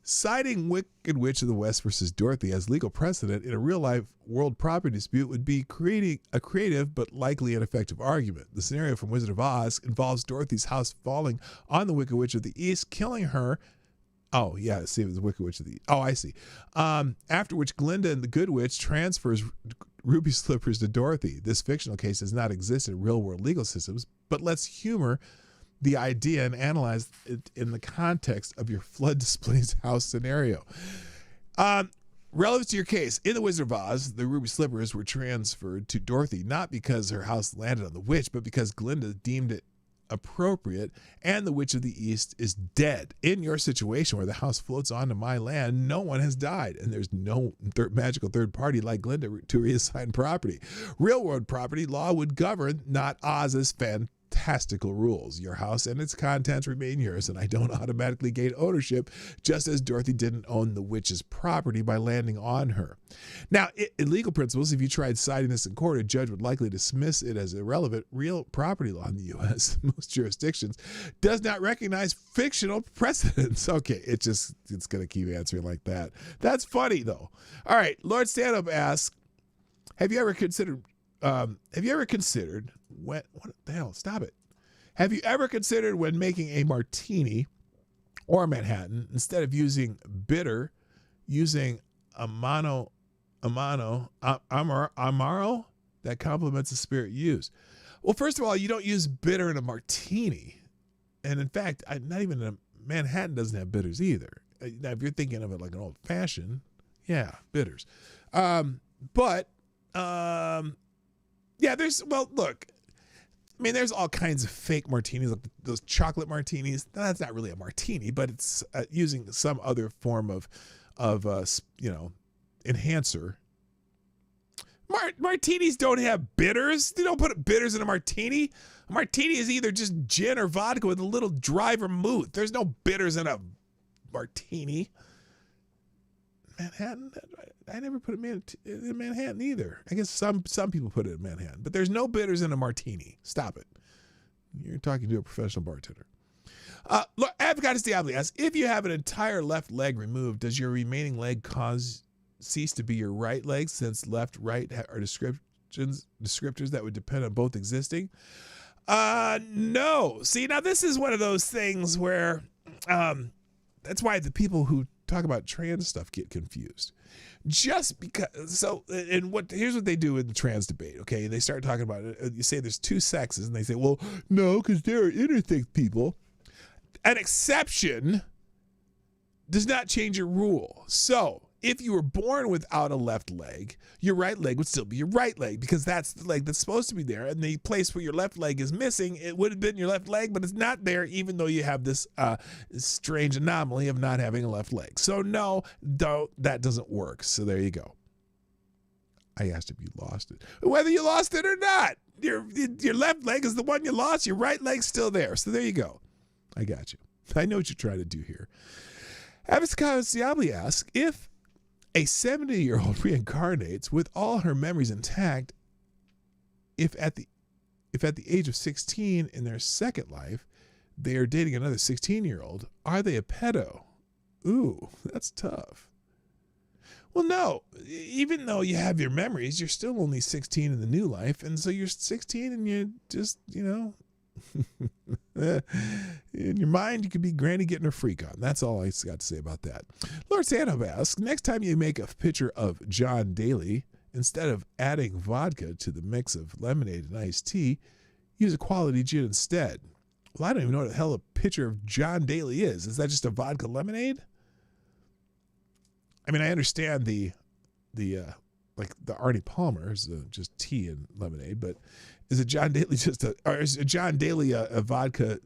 Citing Wicked Witch of the West versus Dorothy as legal precedent in a real-life world property dispute would be creating a creative but likely ineffective argument. The scenario from Wizard of Oz involves Dorothy's house falling on the Wicked Witch of the East, killing her. Oh, yeah, see, it was the Wicked Witch of the... Oh, I see. After which Glinda and the Good Witch transfers ruby slippers to Dorothy. This fictional case does not exist in real-world legal systems, but let's humor the idea and analyze it in the context of your flood displaced house scenario. Relative to your case, in the Wizard of Oz, the ruby slippers were transferred to Dorothy, not because her house landed on the witch, but because Glinda deemed it appropriate, and the Witch of the East is dead. In your situation where the house floats onto my land, no one has died, and there's no magical third party like Glinda to reassign property. Real world property law would govern, not Oz's fantastical rules. Your house and its contents remain yours, and I don't automatically gain ownership, just as Dorothy didn't own the witch's property by landing on her. Now, in legal principles, if you tried citing this in court, a judge would likely dismiss it as irrelevant. Real property law in the U.S., most jurisdictions, does not recognize fictional precedents. Okay, it's going to keep answering like that. That's funny, though. All right, Lord Stand-Up asks, have you ever considered what the hell? Stop it. Have you ever considered when making a martini or Manhattan, instead of using bitter, using Amaro that complements the spirit used? Well, first of all, you don't use bitter in a martini. And in fact, not even a Manhattan doesn't have bitters either. Now, if you're thinking of it like an old fashioned, yeah, bitters. Look, I mean, there's all kinds of fake martinis, like those chocolate martinis. That's not really a martini, but it's using some other form of enhancer. Martinis don't have bitters. They don't put bitters in a martini. A martini is either just gin or vodka with a little dry vermouth. There's no bitters in a martini. Manhattan? I never put it in Manhattan either. I guess some people put it in Manhattan. But there's no bitters in a martini. Stop it. You're talking to a professional bartender. Avocados Diablo asks, if you have an entire left leg removed, does your remaining leg cease to be your right leg, since left, right are descriptors that would depend on both existing? No. See, now this is one of those things where that's why the people who talk about trans stuff get confused. Just because, here's what they do in the trans debate, okay? They start talking about it. You say there's two sexes, and they say, well, no, because there are intersex people. An exception does not change your rule. So if you were born without a left leg, your right leg would still be your right leg, because that's the leg that's supposed to be there. And the place where your left leg is missing, it would have been your left leg, but it's not there, even though you have this strange anomaly of not having a left leg. So no, that doesn't work. So there you go. I asked if you lost it. Whether you lost it or not, your left leg is the one you lost. Your right leg's still there. So there you go. I got you. I know what you're trying to do here. Avocados Diablo asks, if a 70-year-old reincarnates with all her memories intact, if at the age of 16 in their second life, they are dating another 16-year-old, are they a pedo? Ooh, that's tough. Well, no. Even though you have your memories, you're still only 16 in the new life, and so you're 16 and you just, in your mind, you could be Granny getting her freak on. That's all I got to say about that. Lord Stanhope asks, next time you make a picture of John Daly, instead of adding vodka to the mix of lemonade and iced tea, use a quality gin instead. Well, I don't even know what the hell a picture of John Daly is. Is that just a vodka lemonade? I mean, I understand the Arnie Palmer is just tea and lemonade, but is it John Daly is John Daly a vodka?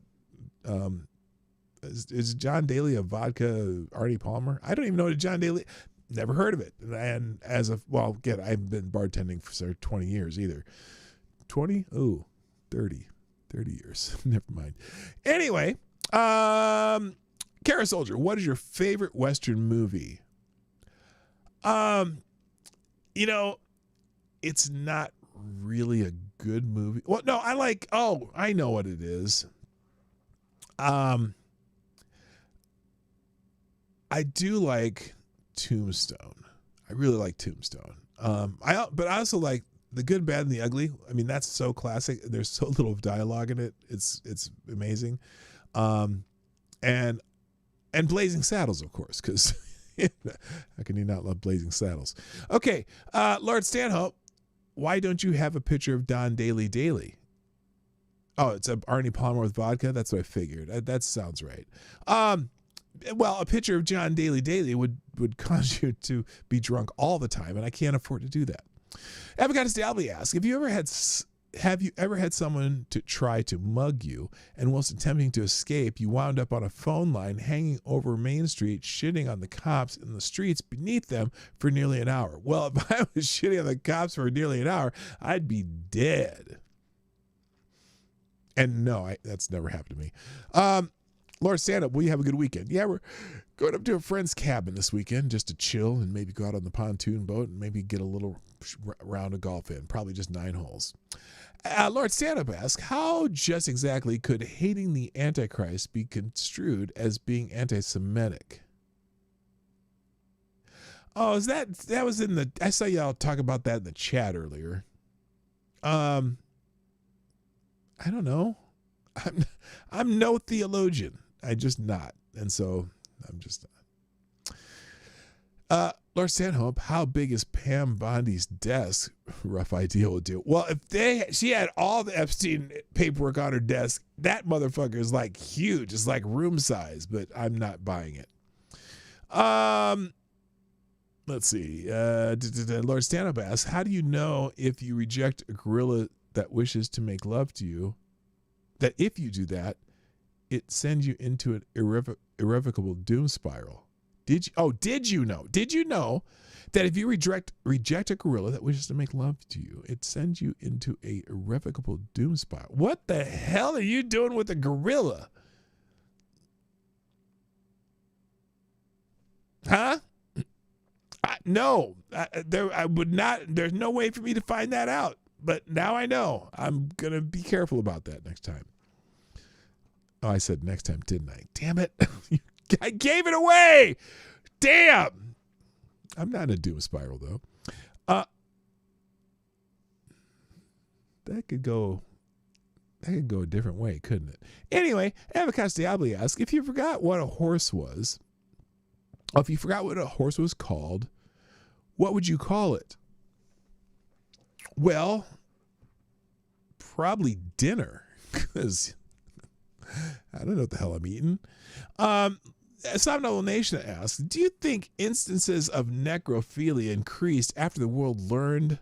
Is John Daly a vodka Arnie Palmer? I don't even know what a John Daly. Never heard of it. And again, I haven't been bartending for 20 years either. 20? Oh, 30 years. Never mind. Anyway, Kara Soldier, what is your favorite Western movie? It's not really a good movie. Well, no, I know what it is. I do like Tombstone. I really like Tombstone. But I also like The Good, Bad, and the Ugly. I mean, that's so classic. There's so little dialogue in it. It's amazing. And Blazing Saddles, of course, because how can you not love Blazing Saddles? Okay, Lord Stanhope, why don't you have a picture of Don Daly? Oh, it's a Arnie Palmer with vodka? That's what I figured. That sounds right. Well, a picture of John Daly would cause you to be drunk all the time, and I can't afford to do that. Avocados Diablo asks, have you ever had someone to try to mug you, and whilst attempting to escape, you wound up on a phone line hanging over Main Street, shitting on the cops in the streets beneath them for nearly an hour? Well, if I was shitting on the cops for nearly an hour, I'd be dead. And no, that's never happened to me. Laura, stand up. Will you have a good weekend? Yeah, we're going up to a friend's cabin this weekend just to chill and maybe go out on the pontoon boat and maybe get a little round of golf in. Probably just 9 holes. Lord Stand-Up asks, how just exactly could hating the Antichrist be construed as being anti-Semitic? Oh, is that was in the, I saw y'all talk about that in the chat earlier. I don't know. I'm no theologian. I just not. And so I'm just not. Lord Stanhope, how big is Pam Bondi's desk? Rough idea will do. Well, if she had all the Epstein paperwork on her desk, that motherfucker is like huge. It's like room size, but I'm not buying it. Let's see. Lord Stanhope asks, how do you know if you reject a gorilla that wishes to make love to you, that if you do that, it sends you into an irrevocable doom spiral? Did you know that if you reject a gorilla that wishes to make love to you, it sends you into a irrevocable doom spiral? What the hell are you doing with a gorilla? Huh? No, I would not. There's no way for me to find that out. But now I know. I'm going to be careful about that next time. Oh, I said next time, didn't I? Damn it. I gave it away. Damn. I'm not in a doom spiral, though. That could go a different way, couldn't it? Anyway, Avocas Diabli asks, if you forgot what a horse was, or if you forgot what a horse was called, what would you call it? Well, probably dinner, because I don't know what the hell I'm eating. Somnol Nation asks, do you think instances of necrophilia increased after the world learned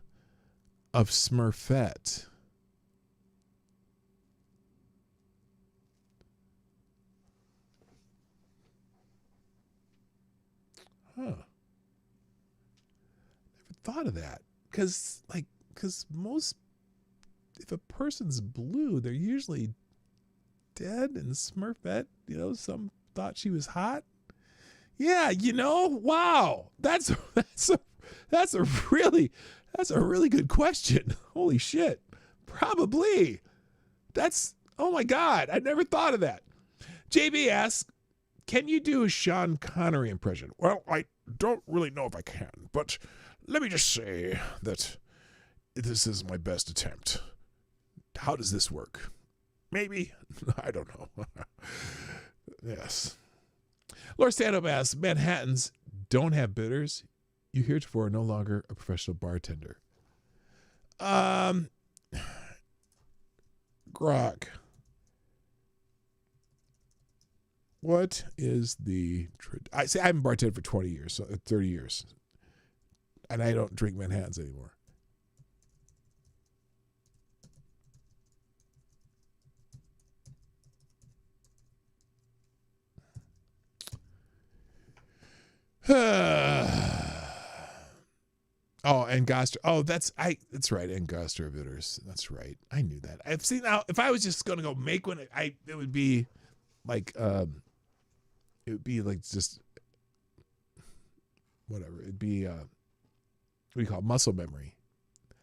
of Smurfette? Huh. Never thought of that. Because most, if a person's blue, they're usually dead, and Smurfette, some thought she was hot. Yeah, wow. That's a really good question. Holy shit. Probably. Oh my God. I never thought of that. JB asks, can you do a Sean Connery impression? Well, I don't really know if I can, but let me just say that this is my best attempt. How does this work? Maybe. I don't know. Yes. Laura Stanhope asks, Manhattans don't have bitters. You heretofore are no longer a professional bartender. Grok. What is the... I haven't bartended for 20 years, so 30 years. And I don't drink Manhattans anymore. Angostura. Oh, that's right. Angostura bitters. That's right. I knew that. I've seen now. If I was just going to go make one, it would be like, just whatever. It'd be, what do you call it? Muscle memory.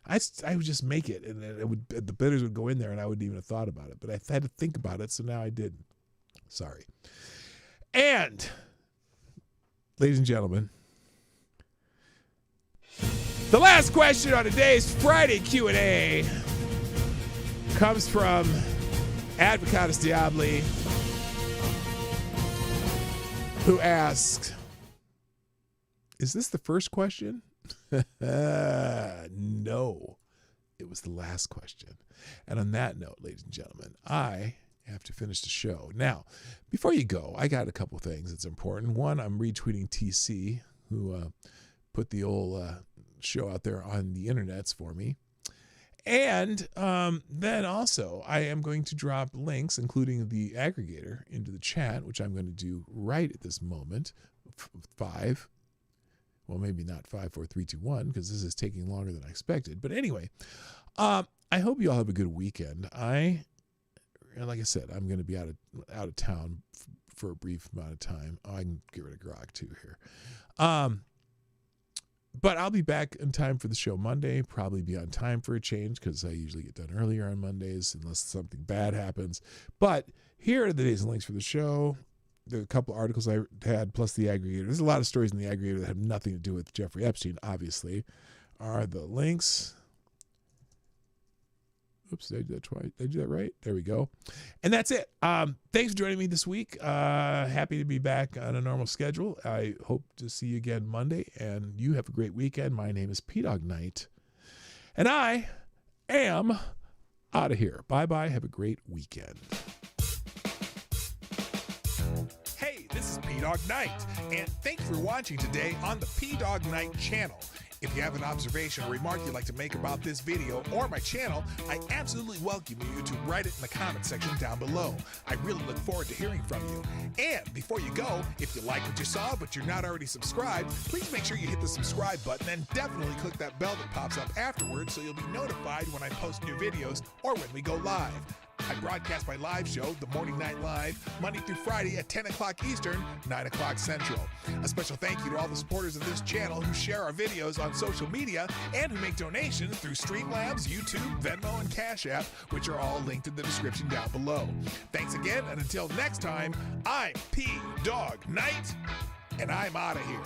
I would just make it, and then the bitters would go in there, and I wouldn't even have thought about it. But I had to think about it, so now I didn't. Sorry. And, ladies and gentlemen, the last question on today's Friday Q&A comes from Advocatus Diabli, who asks, is this the first question? No, it was the last question. And on that note, ladies and gentlemen, I have to finish the show. Now, before you go, I got a couple things that's important. One, I'm retweeting TC, who put the old show out there on the internets for me. And then also, I am going to drop links, including the aggregator, into the chat, which I'm going to do right at this moment. 5. Well, maybe not 5, 4, 3, 2, 1, because this is taking longer than I expected. But anyway, I hope you all have a good weekend. Like I said, I'm going to be out of town for a brief amount of time. Oh, I can get rid of Grog too here. But I'll be back in time for the show Monday. Probably be on time for a change, because I usually get done earlier on Mondays unless something bad happens. But here are the days and links for the show. There are a couple articles I had, plus the aggregator. There's a lot of stories in the aggregator that have nothing to do with Jeffrey Epstein, obviously, are the links. Oops, did I do that twice? Did I do that right? There we go. And that's it. Thanks for joining me this week. Happy to be back on a normal schedule. I hope to see you again Monday, and you have a great weekend. My name is PDawgKnight, and I am out of here. Bye-bye. Have a great weekend. Hey, this is PDawgKnight, and thanks for watching today on the PDawgKnight channel. If you have an observation or remark you'd like to make about this video or my channel, I absolutely welcome you to write it in the comment section down below. I really look forward to hearing from you. And before you go, if you like what you saw but you're not already subscribed, please make sure you hit the subscribe button and definitely click that bell that pops up afterwards so you'll be notified when I post new videos or when we go live. I broadcast my live show, The Morning Night Live, Monday through Friday at 10 o'clock Eastern, 9 o'clock Central. A special thank you to all the supporters of this channel who share our videos on social media and who make donations through Streamlabs, YouTube, Venmo, and Cashapp, which are all linked in the description down below. Thanks again, and until next time, I'm PDawgKnight, and I'm out of here.